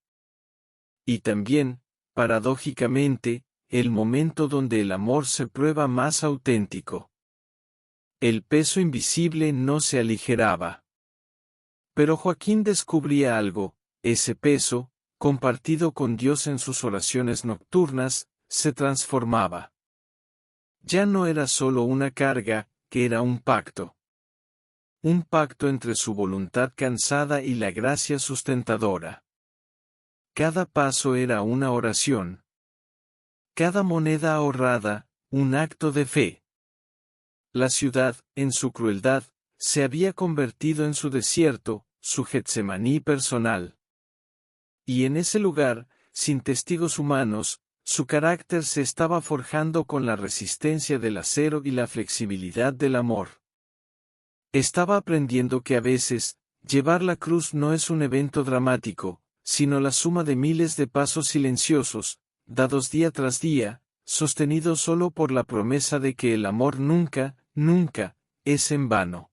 Y también, paradójicamente, el momento donde el amor se prueba más auténtico. El peso invisible no se aligeraba. Pero Joaquín descubría algo: ese peso, compartido con Dios en sus oraciones nocturnas, se transformaba. Ya no era solo una carga, que era un pacto. Un pacto entre su voluntad cansada y la gracia sustentadora. Cada paso era una oración. Cada moneda ahorrada, un acto de fe. La ciudad, en su crueldad, se había convertido en su desierto, su Getsemaní personal. Y en ese lugar, sin testigos humanos, su carácter se estaba forjando con la resistencia del acero y la flexibilidad del amor. Estaba aprendiendo que a veces, Llevar la cruz no es un evento dramático, sino la suma de miles de pasos silenciosos, dados día tras día, sostenidos solo por la promesa de que el amor nunca, nunca, es en vano.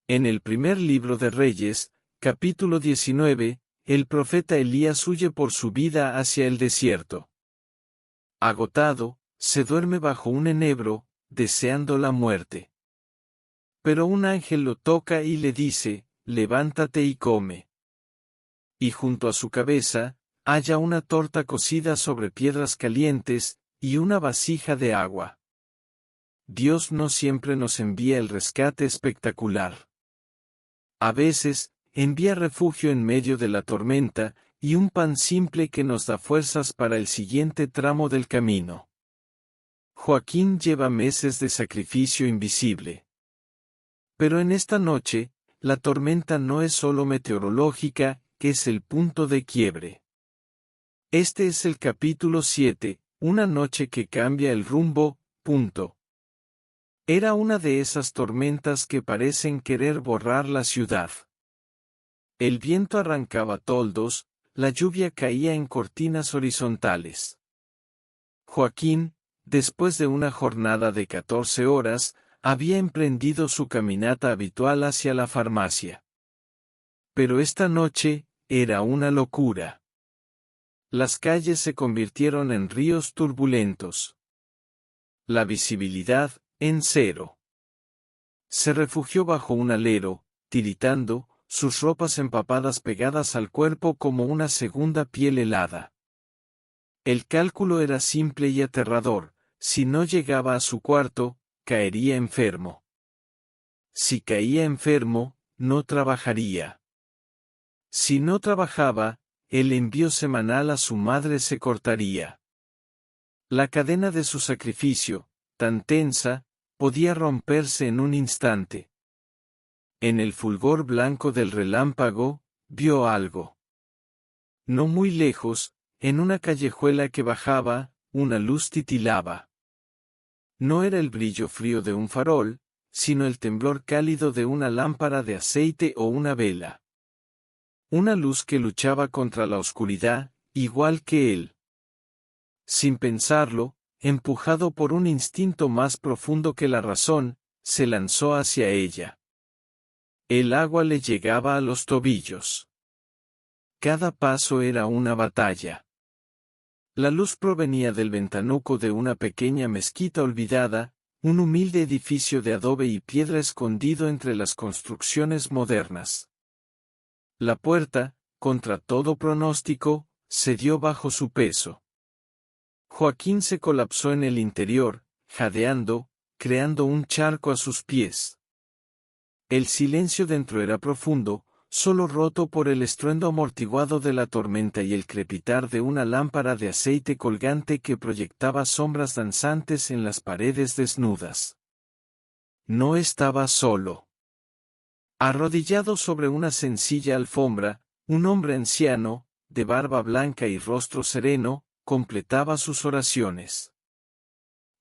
En el primer libro de Reyes, capítulo 19, el profeta Elías huye por su vida hacia el desierto. Agotado, se duerme bajo un enebro, deseando la muerte. Pero un ángel lo toca y le dice, levántate y come. Y junto a su cabeza, halla una torta cocida sobre piedras calientes, y una vasija de agua. Dios no siempre nos envía el rescate espectacular. A veces, envía refugio en medio de la tormenta, y un pan simple que nos da fuerzas para el siguiente tramo del camino. Joaquín lleva meses de sacrificio invisible. Pero en esta noche, la tormenta no es solo meteorológica, es el punto de quiebre. Este es el capítulo 7, una noche que cambia el rumbo, punto. Era una de esas tormentas que parecen querer borrar la ciudad. El viento arrancaba toldos, la lluvia caía en cortinas horizontales. Joaquín, después de una jornada de 14 horas, había emprendido su caminata habitual hacia la farmacia. Pero esta noche, era una locura. Las calles se convirtieron en ríos turbulentos. La visibilidad, en cero. Se refugió bajo un alero, tiritando, sus ropas empapadas pegadas al cuerpo como una segunda piel helada. El cálculo era simple y aterrador: si no llegaba a su cuarto, caería enfermo. Si caía enfermo, no trabajaría. Si no trabajaba, el envío semanal a su madre se cortaría. La cadena de su sacrificio, tan tensa, podía romperse en un instante. En el fulgor blanco del relámpago, vio algo. No muy lejos, en una callejuela que bajaba, una luz titilaba. No era el brillo frío de un farol, sino el temblor cálido de una lámpara de aceite o una vela. Una luz que luchaba contra la oscuridad, igual que él. Sin pensarlo, empujado por un instinto más profundo que la razón, se lanzó hacia ella. El agua le llegaba a los tobillos. Cada paso era una batalla. La luz provenía del ventanuco de una pequeña mezquita olvidada, un humilde edificio de adobe y piedra escondido entre las construcciones modernas. La puerta, contra todo pronóstico, cedió bajo su peso. Joaquín se colapsó en el interior, jadeando, creando un charco a sus pies. El silencio dentro era profundo, solo roto por el estruendo amortiguado de la tormenta y el crepitar de una lámpara de aceite colgante que proyectaba sombras danzantes en las paredes desnudas. No estaba solo. Arrodillado sobre una sencilla alfombra, un hombre anciano, de barba blanca y rostro sereno, completaba sus oraciones.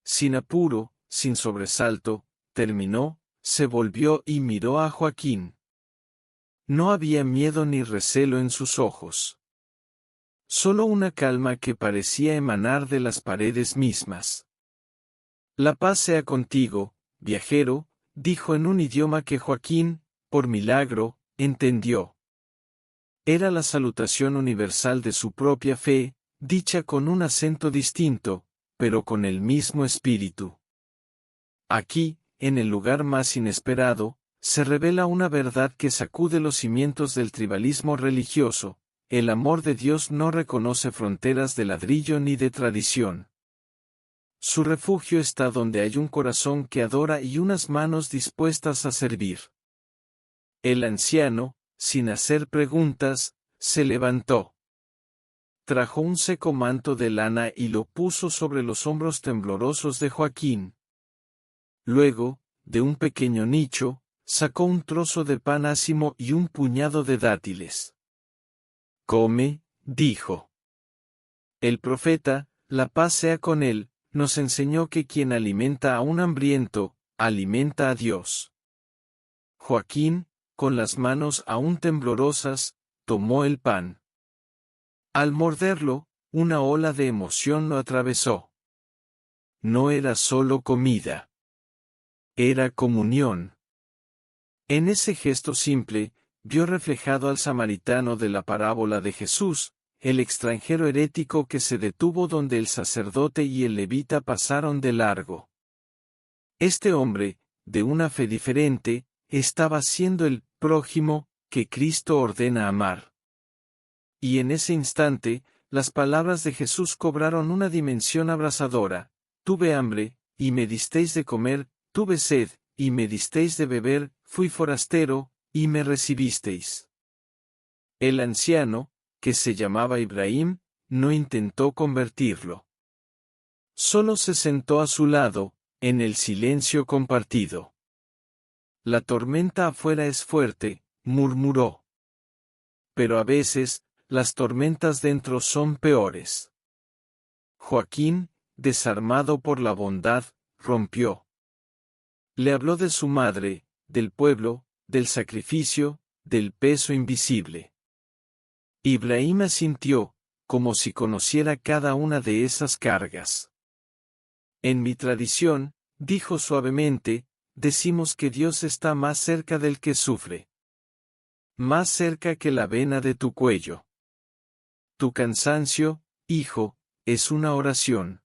Sin apuro, sin sobresalto, terminó, se volvió y miró a Joaquín. No había miedo ni recelo en sus ojos. Solo una calma que parecía emanar de las paredes mismas. La paz sea contigo, viajero, dijo en un idioma que Joaquín, por milagro, entendió. Era la salutación universal de su propia fe, dicha con un acento distinto, pero con el mismo espíritu. Aquí, en el lugar más inesperado, se revela una verdad que sacude los cimientos del tribalismo religioso: el amor de Dios no reconoce fronteras de ladrillo ni de tradición. Su refugio está donde hay un corazón que adora y unas manos dispuestas a servir. El anciano, sin hacer preguntas, se levantó. Trajo un seco manto de lana y lo puso sobre los hombros temblorosos de Joaquín. Luego, de un pequeño nicho, sacó un trozo de pan ácimo y un puñado de dátiles. «Come», dijo. El profeta, la paz sea con él, nos enseñó que quien alimenta a un hambriento, alimenta a Dios. Joaquín, con las manos aún temblorosas, tomó el pan. Al morderlo, una ola de emoción lo atravesó. No era solo comida. Era comunión. En ese gesto simple, vio reflejado al samaritano de la parábola de Jesús, el extranjero herético que se detuvo donde el sacerdote y el levita pasaron de largo. Este hombre, de una fe diferente, estaba siendo el prójimo que Cristo ordena amar. Y en ese instante, las palabras de Jesús cobraron una dimensión abrasadora: tuve hambre, y me disteis de comer; tuve sed, y me disteis de beber; fui forastero, y me recibisteis. El anciano, que se llamaba Ibrahim, no intentó convertirlo. Solo se sentó a su lado, en el silencio compartido. La tormenta afuera es fuerte, murmuró. Pero a veces, las tormentas dentro son peores. Joaquín, desarmado por la bondad, rompió. Le habló de su madre, del pueblo, del sacrificio, del peso invisible. Ibrahim asintió, como si conociera cada una de esas cargas. En mi tradición, dijo suavemente, decimos que Dios está más cerca del que sufre. Más cerca que la vena de tu cuello. Tu cansancio, hijo, es una oración.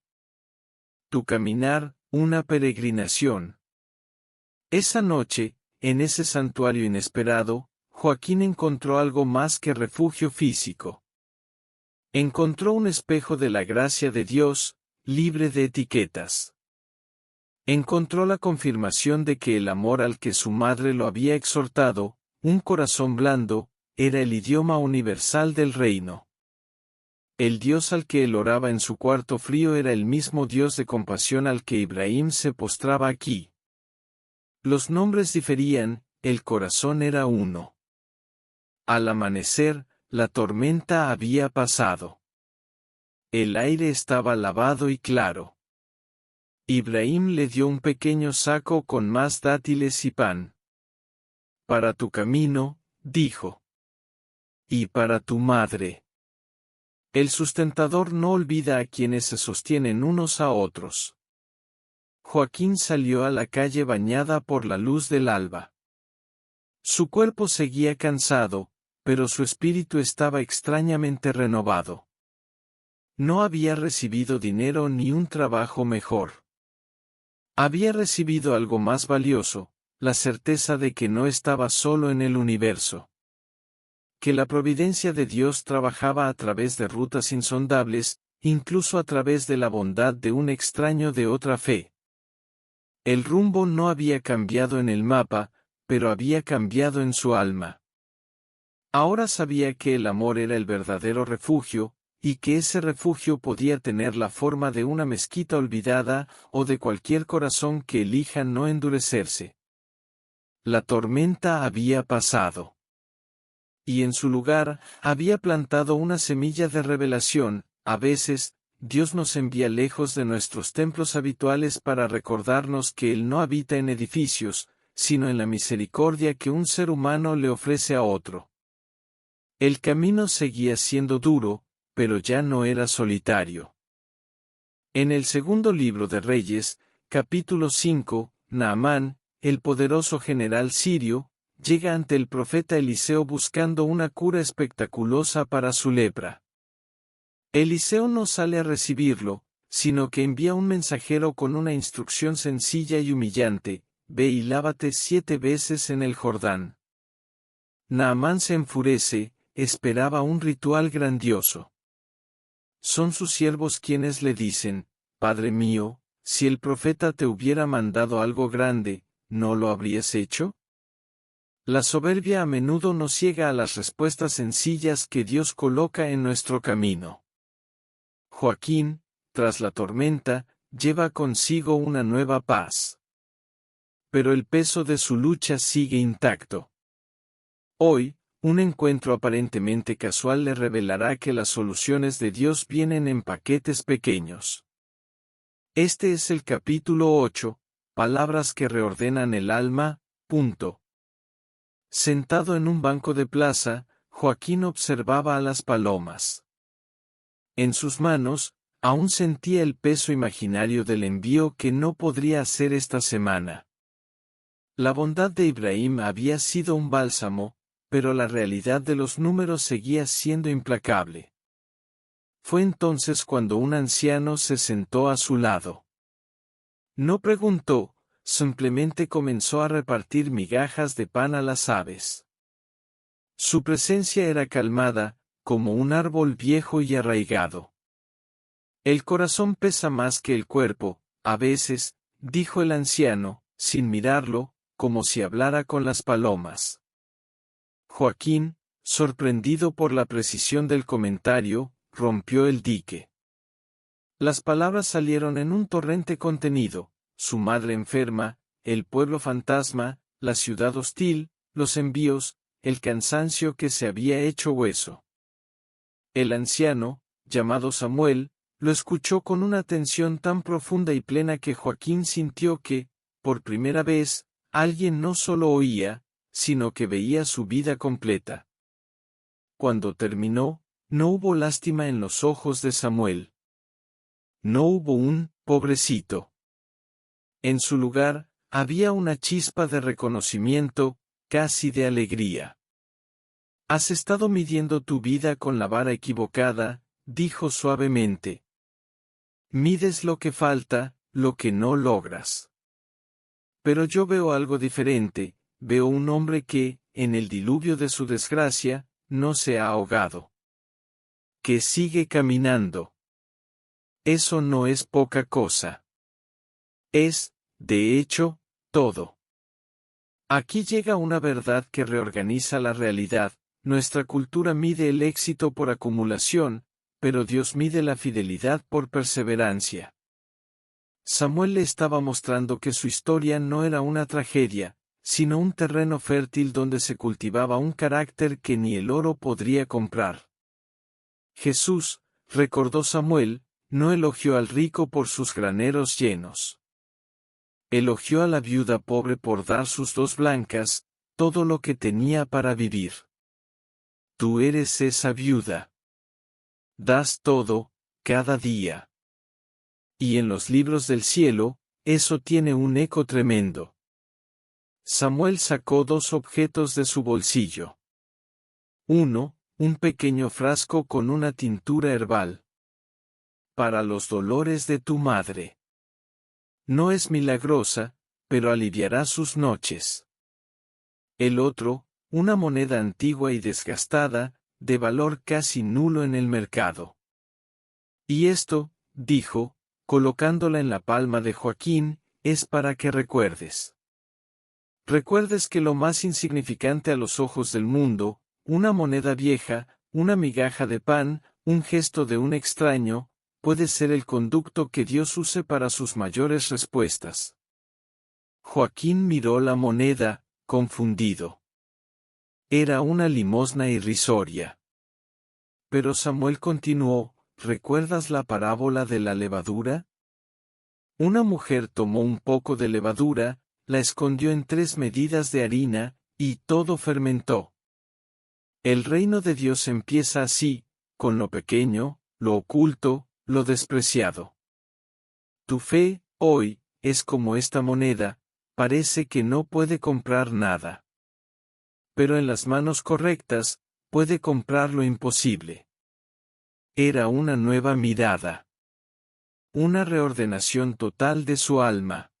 Tu caminar, una peregrinación. Esa noche, en ese santuario inesperado, Joaquín encontró algo más que refugio físico. Encontró un espejo de la gracia de Dios, libre de etiquetas. Encontró la confirmación de que el amor al que su madre lo había exhortado, un corazón blando, era el idioma universal del reino. El Dios al que él oraba en su cuarto frío era el mismo Dios de compasión al que Ibrahim se postraba aquí. Los nombres diferían, el corazón era uno. Al amanecer, la tormenta había pasado. El aire estaba lavado y claro. Ibrahim le dio un pequeño saco con más dátiles y pan. Para tu camino, dijo. Y para tu madre. El sustentador no olvida a quienes se sostienen unos a otros. Joaquín salió a la calle bañada por la luz del alba. Su cuerpo seguía cansado, pero su espíritu estaba extrañamente renovado. No había recibido dinero ni un trabajo mejor. Había recibido algo más valioso, la certeza de que no estaba solo en el universo. Que la providencia de Dios trabajaba a través de rutas insondables, incluso a través de la bondad de un extraño de otra fe. El rumbo no había cambiado en el mapa, pero había cambiado en su alma. Ahora sabía que el amor era el verdadero refugio, y que ese refugio podía tener la forma de una mezquita olvidada, o de cualquier corazón que elija no endurecerse. La tormenta había pasado. Y en su lugar, había plantado una semilla de revelación. A veces, Dios nos envía lejos de nuestros templos habituales para recordarnos que Él no habita en edificios, sino en la misericordia que un ser humano le ofrece a otro. El camino seguía siendo duro, pero ya no era solitario. En el segundo libro de Reyes, capítulo 5, Naamán, el poderoso general sirio, llega ante el profeta Eliseo buscando una cura espectaculosa para su lepra. Eliseo no sale a recibirlo, sino que envía un mensajero con una instrucción sencilla y humillante: ve y lávate 7 veces en el Jordán. Naamán se enfurece, esperaba un ritual grandioso. Son sus siervos quienes le dicen: Padre mío, si el profeta te hubiera mandado algo grande, ¿no lo habrías hecho? La soberbia a menudo nos ciega a las respuestas sencillas que Dios coloca en nuestro camino. Joaquín, tras la tormenta, lleva consigo una nueva paz. Pero el peso de su lucha sigue intacto. Hoy, un encuentro aparentemente casual le revelará que las soluciones de Dios vienen en paquetes pequeños. Este es el capítulo 8, palabras que reordenan el alma. Sentado en un banco de plaza, Joaquín observaba a las palomas. En sus manos, aún sentía el peso imaginario del envío que no podría hacer esta semana. La bondad de Ibrahim había sido un bálsamo, pero la realidad de los números seguía siendo implacable. Fue entonces cuando un anciano se sentó a su lado. No preguntó, simplemente comenzó a repartir migajas de pan a las aves. Su presencia era calmada, como un árbol viejo y arraigado. El corazón pesa más que el cuerpo, a veces, dijo el anciano, sin mirarlo, como si hablara con las palomas. Joaquín, sorprendido por la precisión del comentario, rompió el dique. Las palabras salieron en un torrente contenido: su madre enferma, el pueblo fantasma, la ciudad hostil, los envíos, el cansancio que se había hecho hueso. El anciano, llamado Samuel, lo escuchó con una atención tan profunda y plena que Joaquín sintió que, por primera vez, alguien no solo oía, sino que veía su vida completa. Cuando terminó, no hubo lástima en los ojos de Samuel. No hubo un «pobrecito». En su lugar, había una chispa de reconocimiento, casi de alegría. «Has estado midiendo tu vida con la vara equivocada», dijo suavemente. «Mides lo que falta, lo que no logras. Pero yo veo algo diferente, veo un hombre que, en el diluvio de su desgracia, no se ha ahogado. Que sigue caminando. Eso no es poca cosa. Es, de hecho, todo». Aquí llega una verdad que reorganiza la realidad. Nuestra cultura mide el éxito por acumulación, pero Dios mide la fidelidad por perseverancia. Samuel le estaba mostrando que su historia no era una tragedia, sino un terreno fértil donde se cultivaba un carácter que ni el oro podría comprar. Jesús, recordó Samuel, no elogió al rico por sus graneros llenos. Elogió a la viuda pobre por dar sus 2 blancas, todo lo que tenía para vivir. Tú eres esa viuda. Das todo, cada día. Y en los libros del cielo, eso tiene un eco tremendo. Samuel sacó 2 objetos de su bolsillo. Uno, un pequeño frasco con una tintura herbal. Para los dolores de tu madre. No es milagrosa, pero aliviará sus noches. El otro, una moneda antigua y desgastada, de valor casi nulo en el mercado. Y esto, dijo, colocándola en la palma de Joaquín, es para que recuerdes. Recuerdes que lo más insignificante a los ojos del mundo, una moneda vieja, una migaja de pan, un gesto de un extraño, puede ser el conducto que Dios use para sus mayores respuestas. Joaquín miró la moneda, confundido. Era una limosna irrisoria. Pero Samuel continuó, ¿recuerdas la parábola de la levadura? Una mujer tomó un poco de levadura, la escondió en 3 medidas de harina, y todo fermentó. El reino de Dios empieza así, con lo pequeño, lo oculto, lo despreciado. Tu fe, hoy, es como esta moneda, parece que no puede comprar nada. Pero en las manos correctas, puede comprar lo imposible. Era una nueva mirada. Una reordenación total de su alma.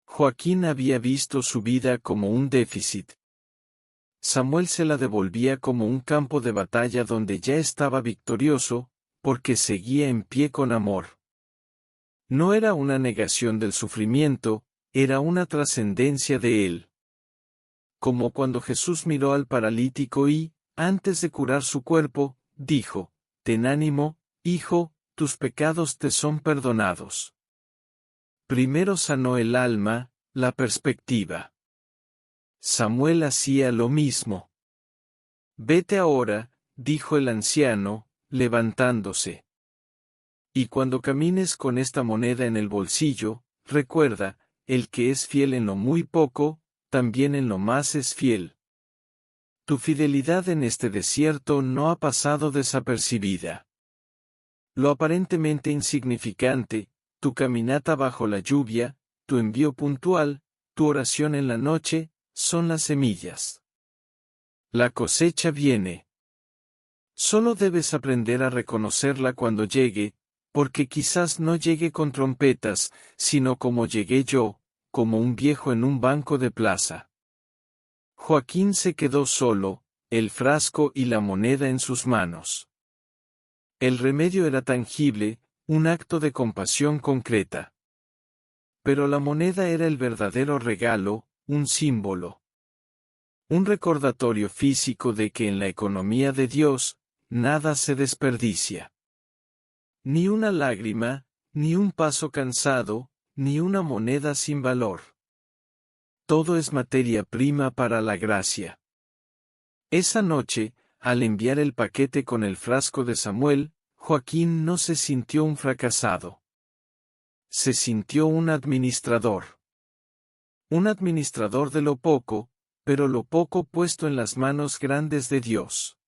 Joaquín había visto su vida como un déficit. Samuel se la devolvía como un campo de batalla donde ya estaba victorioso, porque seguía en pie con amor. No era una negación del sufrimiento, era una trascendencia de él. Como cuando Jesús miró al paralítico y, antes de curar su cuerpo, dijo: «Ten ánimo, hijo, tus pecados te son perdonados». Primero sanó el alma, la perspectiva. Samuel hacía lo mismo. «Vete ahora», dijo el anciano, levantándose. «Y cuando camines con esta moneda en el bolsillo, recuerda, el que es fiel en lo muy poco, también en lo más es fiel». Tu fidelidad en este desierto no ha pasado desapercibida. Lo aparentemente insignificante, tu caminata bajo la lluvia, tu envío puntual, tu oración en la noche, son las semillas. La cosecha viene. Solo debes aprender a reconocerla cuando llegue, porque quizás no llegue con trompetas, sino como llegué yo, como un viejo en un banco de plaza. Joaquín se quedó solo, el frasco y la moneda en sus manos. El remedio era tangible, un acto de compasión concreta. Pero la moneda era el verdadero regalo, un símbolo. Un recordatorio físico de que en la economía de Dios, nada se desperdicia. Ni una lágrima, ni un paso cansado, ni una moneda sin valor. Todo es materia prima para la gracia. Esa noche, al enviar el paquete con el frasco de Samuel, Joaquín no se sintió un fracasado. Se sintió un administrador. Un administrador de lo poco, pero lo poco puesto en las manos grandes de Dios.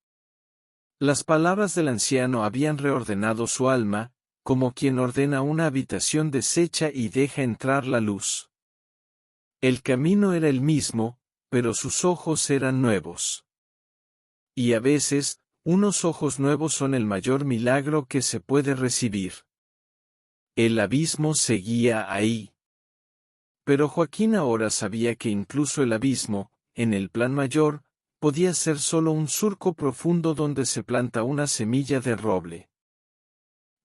Las palabras del anciano habían reordenado su alma, como quien ordena una habitación deshecha y deja entrar la luz. El camino era el mismo, pero sus ojos eran nuevos. Y a veces, unos ojos nuevos son el mayor milagro que se puede recibir. El abismo seguía ahí. Pero Joaquín ahora sabía que incluso el abismo, en el plan mayor, podía ser solo un surco profundo donde se planta una semilla de roble.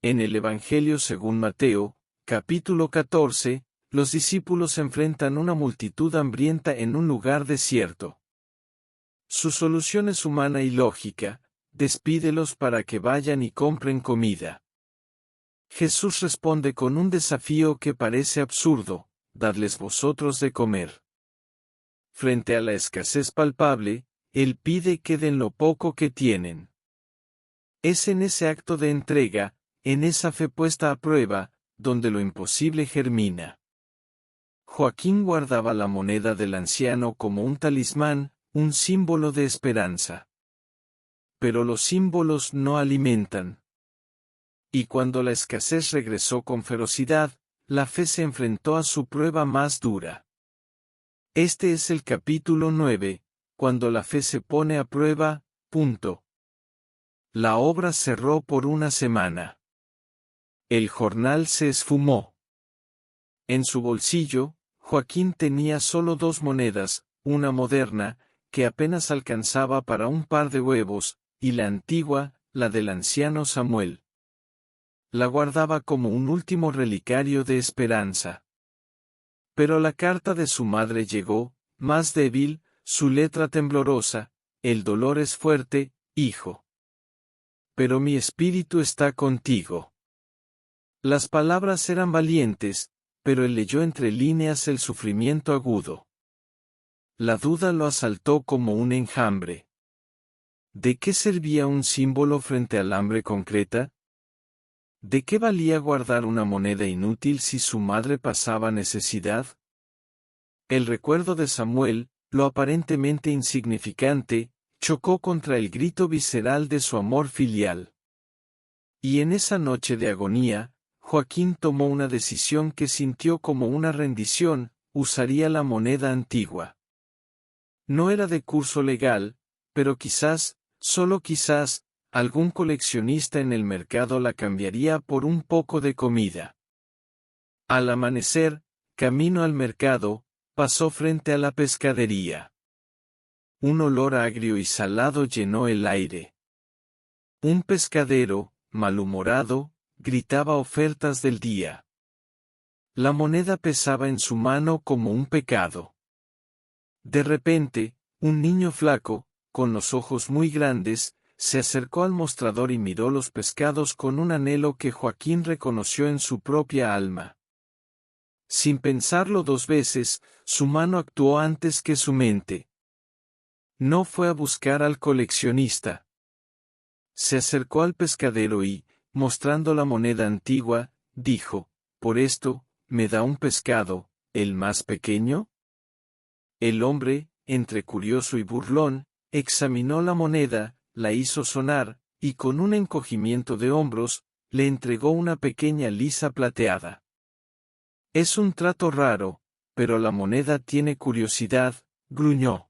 En el Evangelio según Mateo, capítulo 14, los discípulos enfrentan una multitud hambrienta en un lugar desierto. Su solución es humana y lógica: despídelos para que vayan y compren comida. Jesús responde con un desafío que parece absurdo: dadles vosotros de comer. Frente a la escasez palpable, Él pide que den lo poco que tienen. Es en ese acto de entrega, en esa fe puesta a prueba, donde lo imposible germina. Joaquín guardaba la moneda del anciano como un talismán, un símbolo de esperanza. Pero los símbolos no alimentan. Y cuando la escasez regresó con ferocidad, la fe se enfrentó a su prueba más dura. Este es el capítulo 9, cuando la fe se pone a prueba. La obra cerró por una semana. El jornal se esfumó. En su bolsillo, Joaquín tenía solo 2 monedas, una moderna, que apenas alcanzaba para un par de huevos, y la antigua, la del anciano Samuel. La guardaba como un último relicario de esperanza. Pero la carta de su madre llegó, más débil, su letra temblorosa: el dolor es fuerte, hijo. Pero mi espíritu está contigo. Las palabras eran valientes, pero él leyó entre líneas el sufrimiento agudo. La duda lo asaltó como un enjambre. ¿De qué servía un símbolo frente al hambre concreta? ¿De qué valía guardar una moneda inútil si su madre pasaba necesidad? El recuerdo de Samuel, lo aparentemente insignificante, chocó contra el grito visceral de su amor filial. Y en esa noche de agonía, Joaquín tomó una decisión que sintió como una rendición: usaría la moneda antigua. No era de curso legal, pero quizás, solo quizás, algún coleccionista en el mercado la cambiaría por un poco de comida. Al amanecer, camino al mercado, pasó frente a la pescadería. Un olor agrio y salado llenó el aire. Un pescadero, malhumorado, gritaba ofertas del día. La moneda pesaba en su mano como un pecado. De repente, un niño flaco, con los ojos muy grandes, se acercó al mostrador y miró los pescados con un anhelo que Joaquín reconoció en su propia alma. Sin pensarlo 2 veces, su mano actuó antes que su mente. No fue a buscar al coleccionista. Se acercó al pescadero y, mostrando la moneda antigua, dijo: «¿Por esto, me da un pescado, el más pequeño?». El hombre, entre curioso y burlón, examinó la moneda, la hizo sonar, y con un encogimiento de hombros, le entregó una pequeña lisa plateada. Es un trato raro, pero la moneda tiene curiosidad, gruñó.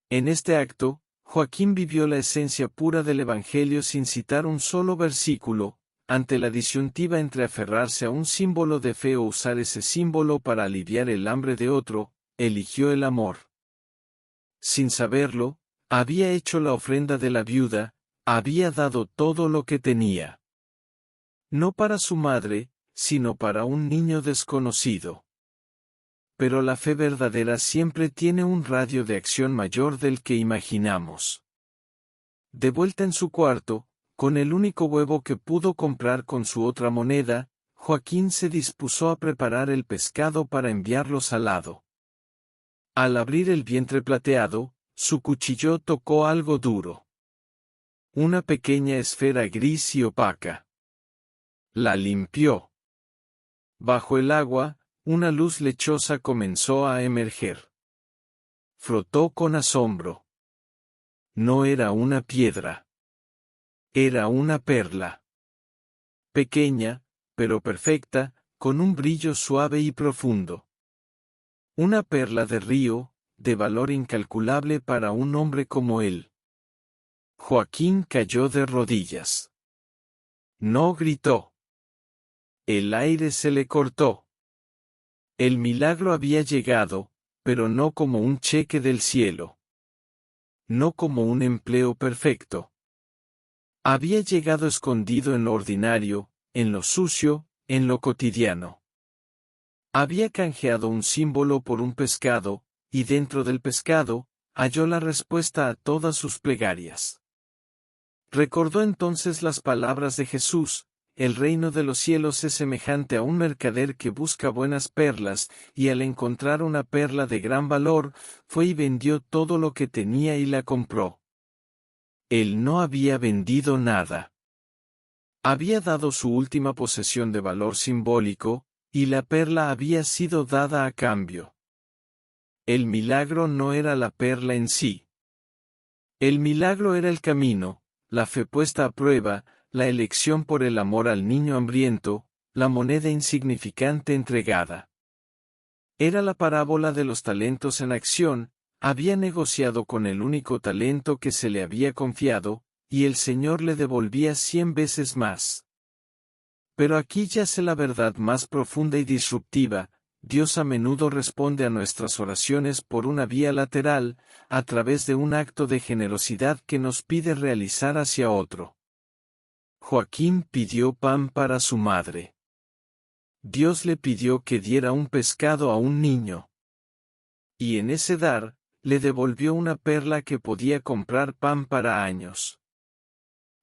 En este acto, Joaquín vivió la esencia pura del Evangelio sin citar un solo versículo. Ante la disyuntiva entre aferrarse a un símbolo de fe o usar ese símbolo para aliviar el hambre de otro, eligió el amor. Sin saberlo, había hecho la ofrenda de la viuda, había dado todo lo que tenía. No para su madre, sino para un niño desconocido. Pero la fe verdadera siempre tiene un radio de acción mayor del que imaginamos. De vuelta en su cuarto, con el único huevo que pudo comprar con su otra moneda, Joaquín se dispuso a preparar el pescado para enviarlo salado. Al abrir el vientre plateado, su cuchillo tocó algo duro. Una pequeña esfera gris y opaca. La limpió. Bajo el agua, una luz lechosa comenzó a emerger. Frotó con asombro. No era una piedra. Era una perla. Pequeña, pero perfecta, con un brillo suave y profundo. Una perla de río, de valor incalculable para un hombre como él. Joaquín cayó de rodillas. No gritó. El aire se le cortó. El milagro había llegado, pero no como un cheque del cielo. No como un empleo perfecto. Había llegado escondido en lo ordinario, en lo sucio, en lo cotidiano. Había canjeado un símbolo por un pescado, y dentro del pescado, halló la respuesta a todas sus plegarias. Recordó entonces las palabras de Jesús: el reino de los cielos es semejante a un mercader que busca buenas perlas, y al encontrar una perla de gran valor, fue y vendió todo lo que tenía y la compró. Él no había vendido nada. Había dado su última posesión de valor simbólico, y la perla había sido dada a cambio. El milagro no era la perla en sí. El milagro era el camino, la fe puesta a prueba, la elección por el amor al niño hambriento, la moneda insignificante entregada. Era la parábola de los talentos en acción. Había negociado con el único talento que se le había confiado, y el Señor le devolvía 100 veces más. Pero aquí yace la verdad más profunda y disruptiva: Dios a menudo responde a nuestras oraciones por una vía lateral, a través de un acto de generosidad que nos pide realizar hacia otro. Joaquín pidió pan para su madre. Dios le pidió que diera un pescado a un niño. Y en ese dar, le devolvió una perla que podía comprar pan para años.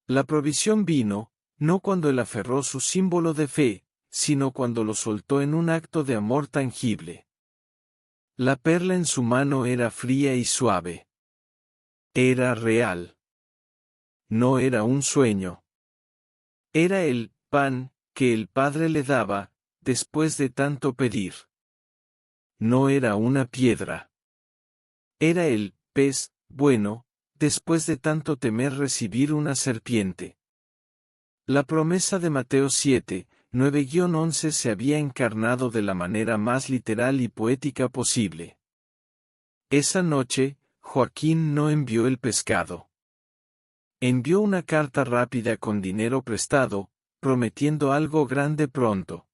La provisión vino, no cuando él aferró su símbolo de fe, sino cuando lo soltó en un acto de amor tangible. La perla en su mano era fría y suave. Era real. No era un sueño. Era el pan que el Padre le daba, después de tanto pedir. No era una piedra. Era el pez bueno, después de tanto temer recibir una serpiente. La promesa de Mateo 7, 9-11 se había encarnado de la manera más literal y poética posible. Esa noche, Joaquín no envió el pescado. Envió una carta rápida con dinero prestado, prometiendo algo grande pronto.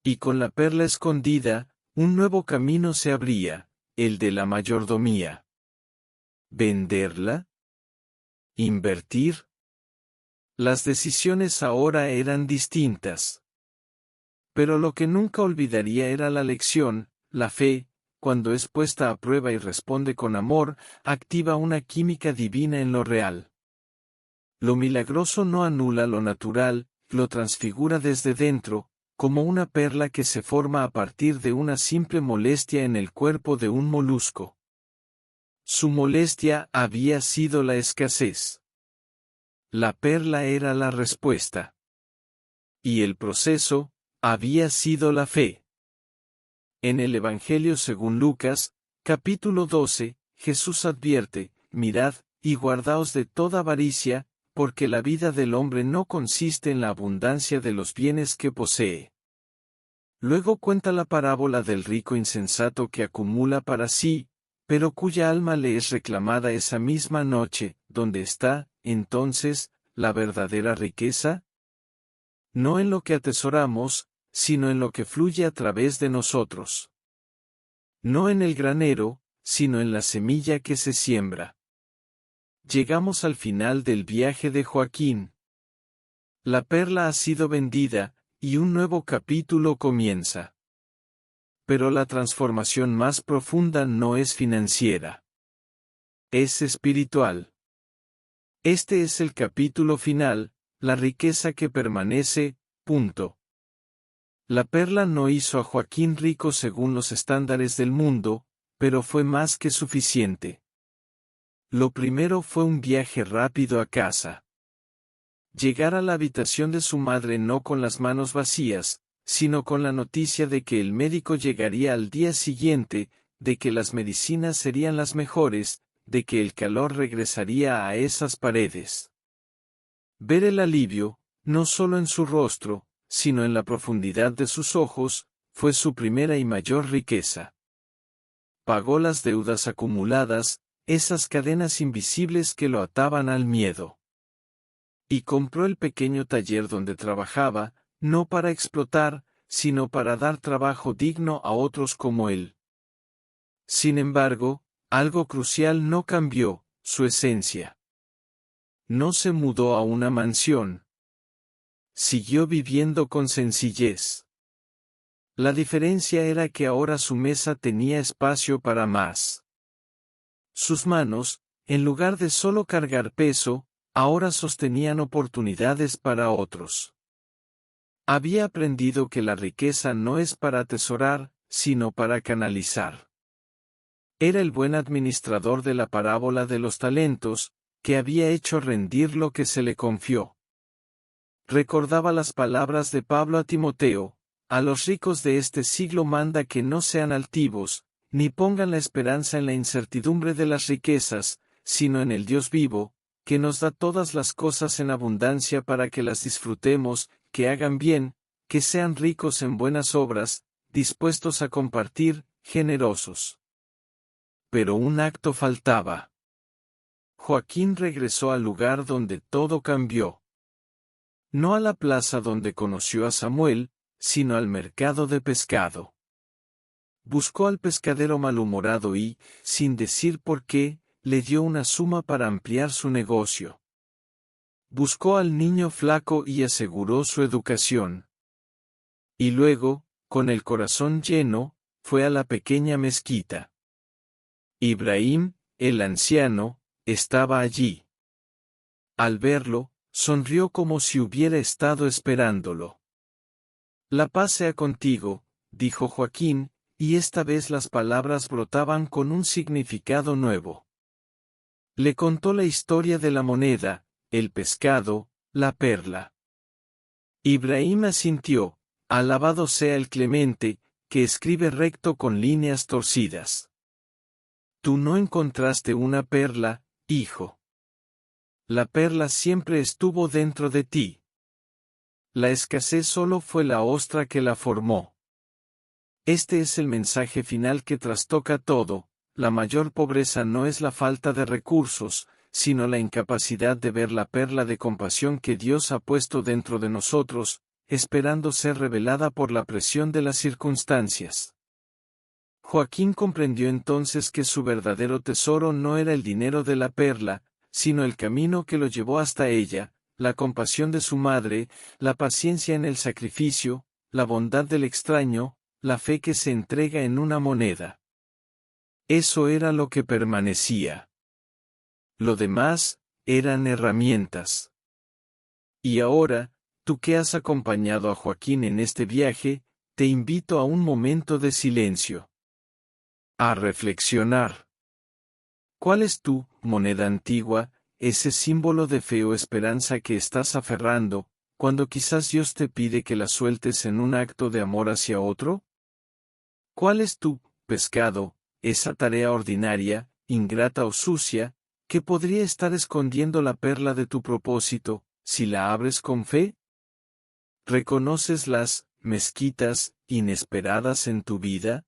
Y con la perla escondida, un nuevo camino se abría, el de la mayordomía. ¿Venderla? ¿Invertir? Las decisiones ahora eran distintas. Pero lo que nunca olvidaría era la lección: la fe, cuando es puesta a prueba y responde con amor, activa una química divina en lo real. Lo milagroso no anula lo natural, lo transfigura desde dentro, como una perla que se forma a partir de una simple molestia en el cuerpo de un molusco. Su molestia había sido la escasez. La perla era la respuesta. Y el proceso había sido la fe. En el Evangelio según Lucas, capítulo 12, Jesús advierte: mirad, y guardaos de toda avaricia, porque la vida del hombre no consiste en la abundancia de los bienes que posee. Luego cuenta la parábola del rico insensato que acumula para sí, pero cuya alma le es reclamada esa misma noche. ¿Dónde está, entonces, la verdadera riqueza? No en lo que atesoramos, sino en lo que fluye a través de nosotros. No en el granero, sino en la semilla que se siembra. Llegamos al final del viaje de Joaquín. La perla ha sido vendida, y un nuevo capítulo comienza. Pero la transformación más profunda no es financiera. Es espiritual. Este es el capítulo final, la riqueza que permanece, punto. La perla no hizo a Joaquín rico según los estándares del mundo, pero fue más que suficiente. Lo primero fue un viaje rápido a casa. Llegar a la habitación de su madre no con las manos vacías, sino con la noticia de que el médico llegaría al día siguiente, de que las medicinas serían las mejores, de que el calor regresaría a esas paredes. Ver el alivio, no solo en su rostro, sino en la profundidad de sus ojos, fue su primera y mayor riqueza. Pagó las deudas acumuladas, esas cadenas invisibles que lo ataban al miedo. Y compró el pequeño taller donde trabajaba, no para explotar, sino para dar trabajo digno a otros como él. Sin embargo, algo crucial no cambió, su esencia. No se mudó a una mansión. Siguió viviendo con sencillez. La diferencia era que ahora su mesa tenía espacio para más. Sus manos, en lugar de solo cargar peso, ahora sostenían oportunidades para otros. Había aprendido que la riqueza no es para atesorar, sino para canalizar. Era el buen administrador de la parábola de los talentos, que había hecho rendir lo que se le confió. Recordaba las palabras de Pablo a Timoteo: a los ricos de este siglo manda que no sean altivos, ni pongan la esperanza en la incertidumbre de las riquezas, sino en el Dios vivo, que nos da todas las cosas en abundancia para que las disfrutemos, que hagan bien, que sean ricos en buenas obras, dispuestos a compartir, generosos. Pero un acto faltaba. Joaquín regresó al lugar donde todo cambió. No a la plaza donde conoció a Samuel, sino al mercado de pescado. Buscó al pescadero malhumorado y, sin decir por qué, le dio una suma para ampliar su negocio. Buscó al niño flaco y aseguró su educación. Y luego, con el corazón lleno, fue a la pequeña mezquita. Ibrahim, el anciano, estaba allí. Al verlo, sonrió como si hubiera estado esperándolo. La paz sea contigo, dijo Joaquín, y esta vez las palabras brotaban con un significado nuevo. Le contó la historia de la moneda, el pescado, la perla. Ibrahim asintió: alabado sea el Clemente, que escribe recto con líneas torcidas. Tú no encontraste una perla, hijo. La perla siempre estuvo dentro de ti. La escasez solo fue la ostra que la formó. Este es el mensaje final que trastoca todo: la mayor pobreza no es la falta de recursos, sino la incapacidad de ver la perla de compasión que Dios ha puesto dentro de nosotros, esperando ser revelada por la presión de las circunstancias. Joaquín comprendió entonces que su verdadero tesoro no era el dinero de la perla, sino el camino que lo llevó hasta ella, la compasión de su madre, la paciencia en el sacrificio, la bondad del extraño, la fe que se entrega en una moneda. Eso era lo que permanecía. Lo demás, eran herramientas. Y ahora, tú que has acompañado a Joaquín en este viaje, te invito a un momento de silencio. A reflexionar. ¿Cuál es tu moneda antigua, ese símbolo de fe o esperanza que estás aferrando, cuando quizás Dios te pide que la sueltes en un acto de amor hacia otro? ¿Cuál es tu pescado, esa tarea ordinaria, ingrata o sucia, ¿Qué podría estar escondiendo la perla de tu propósito, si la abres con fe? ¿Reconoces las mezquitas inesperadas en tu vida?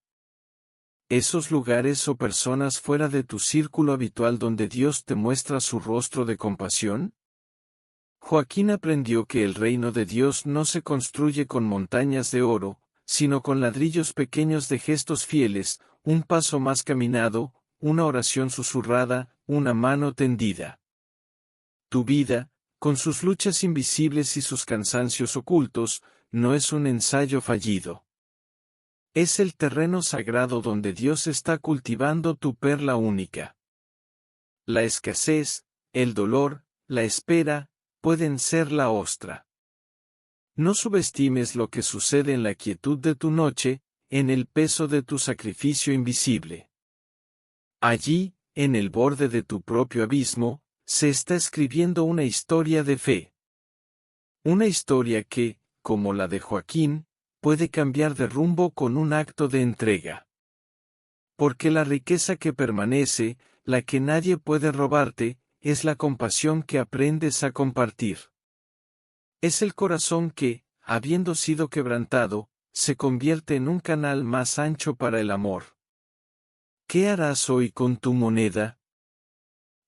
Esos lugares o personas fuera de tu círculo habitual donde Dios te muestra su rostro de compasión. Joaquín aprendió que el reino de Dios no se construye con montañas de oro, sino con ladrillos pequeños de gestos fieles, un paso más caminado, una oración susurrada, una mano tendida. Tu vida, con sus luchas invisibles y sus cansancios ocultos, no es un ensayo fallido. Es el terreno sagrado donde Dios está cultivando tu perla única. La escasez, el dolor, la espera, pueden ser la ostra. No subestimes lo que sucede en la quietud de tu noche, en el peso de tu sacrificio invisible. Allí, en el borde de tu propio abismo, se está escribiendo una historia de fe. Una historia que, como la de Joaquín, puede cambiar de rumbo con un acto de entrega. Porque la riqueza que permanece, la que nadie puede robarte, es la compasión que aprendes a compartir. Es el corazón que, habiendo sido quebrantado, se convierte en un canal más ancho para el amor. ¿Qué harás hoy con tu moneda?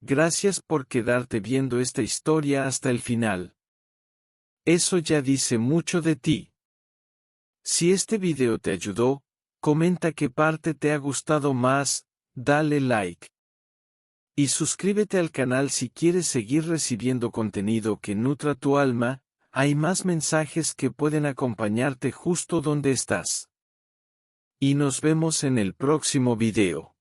Gracias por quedarte viendo esta historia hasta el final. Eso ya dice mucho de ti. Si este video te ayudó, comenta qué parte te ha gustado más, dale like. Y suscríbete al canal si quieres seguir recibiendo contenido que nutra tu alma. Hay más mensajes que pueden acompañarte justo donde estás. Y nos vemos en el próximo video.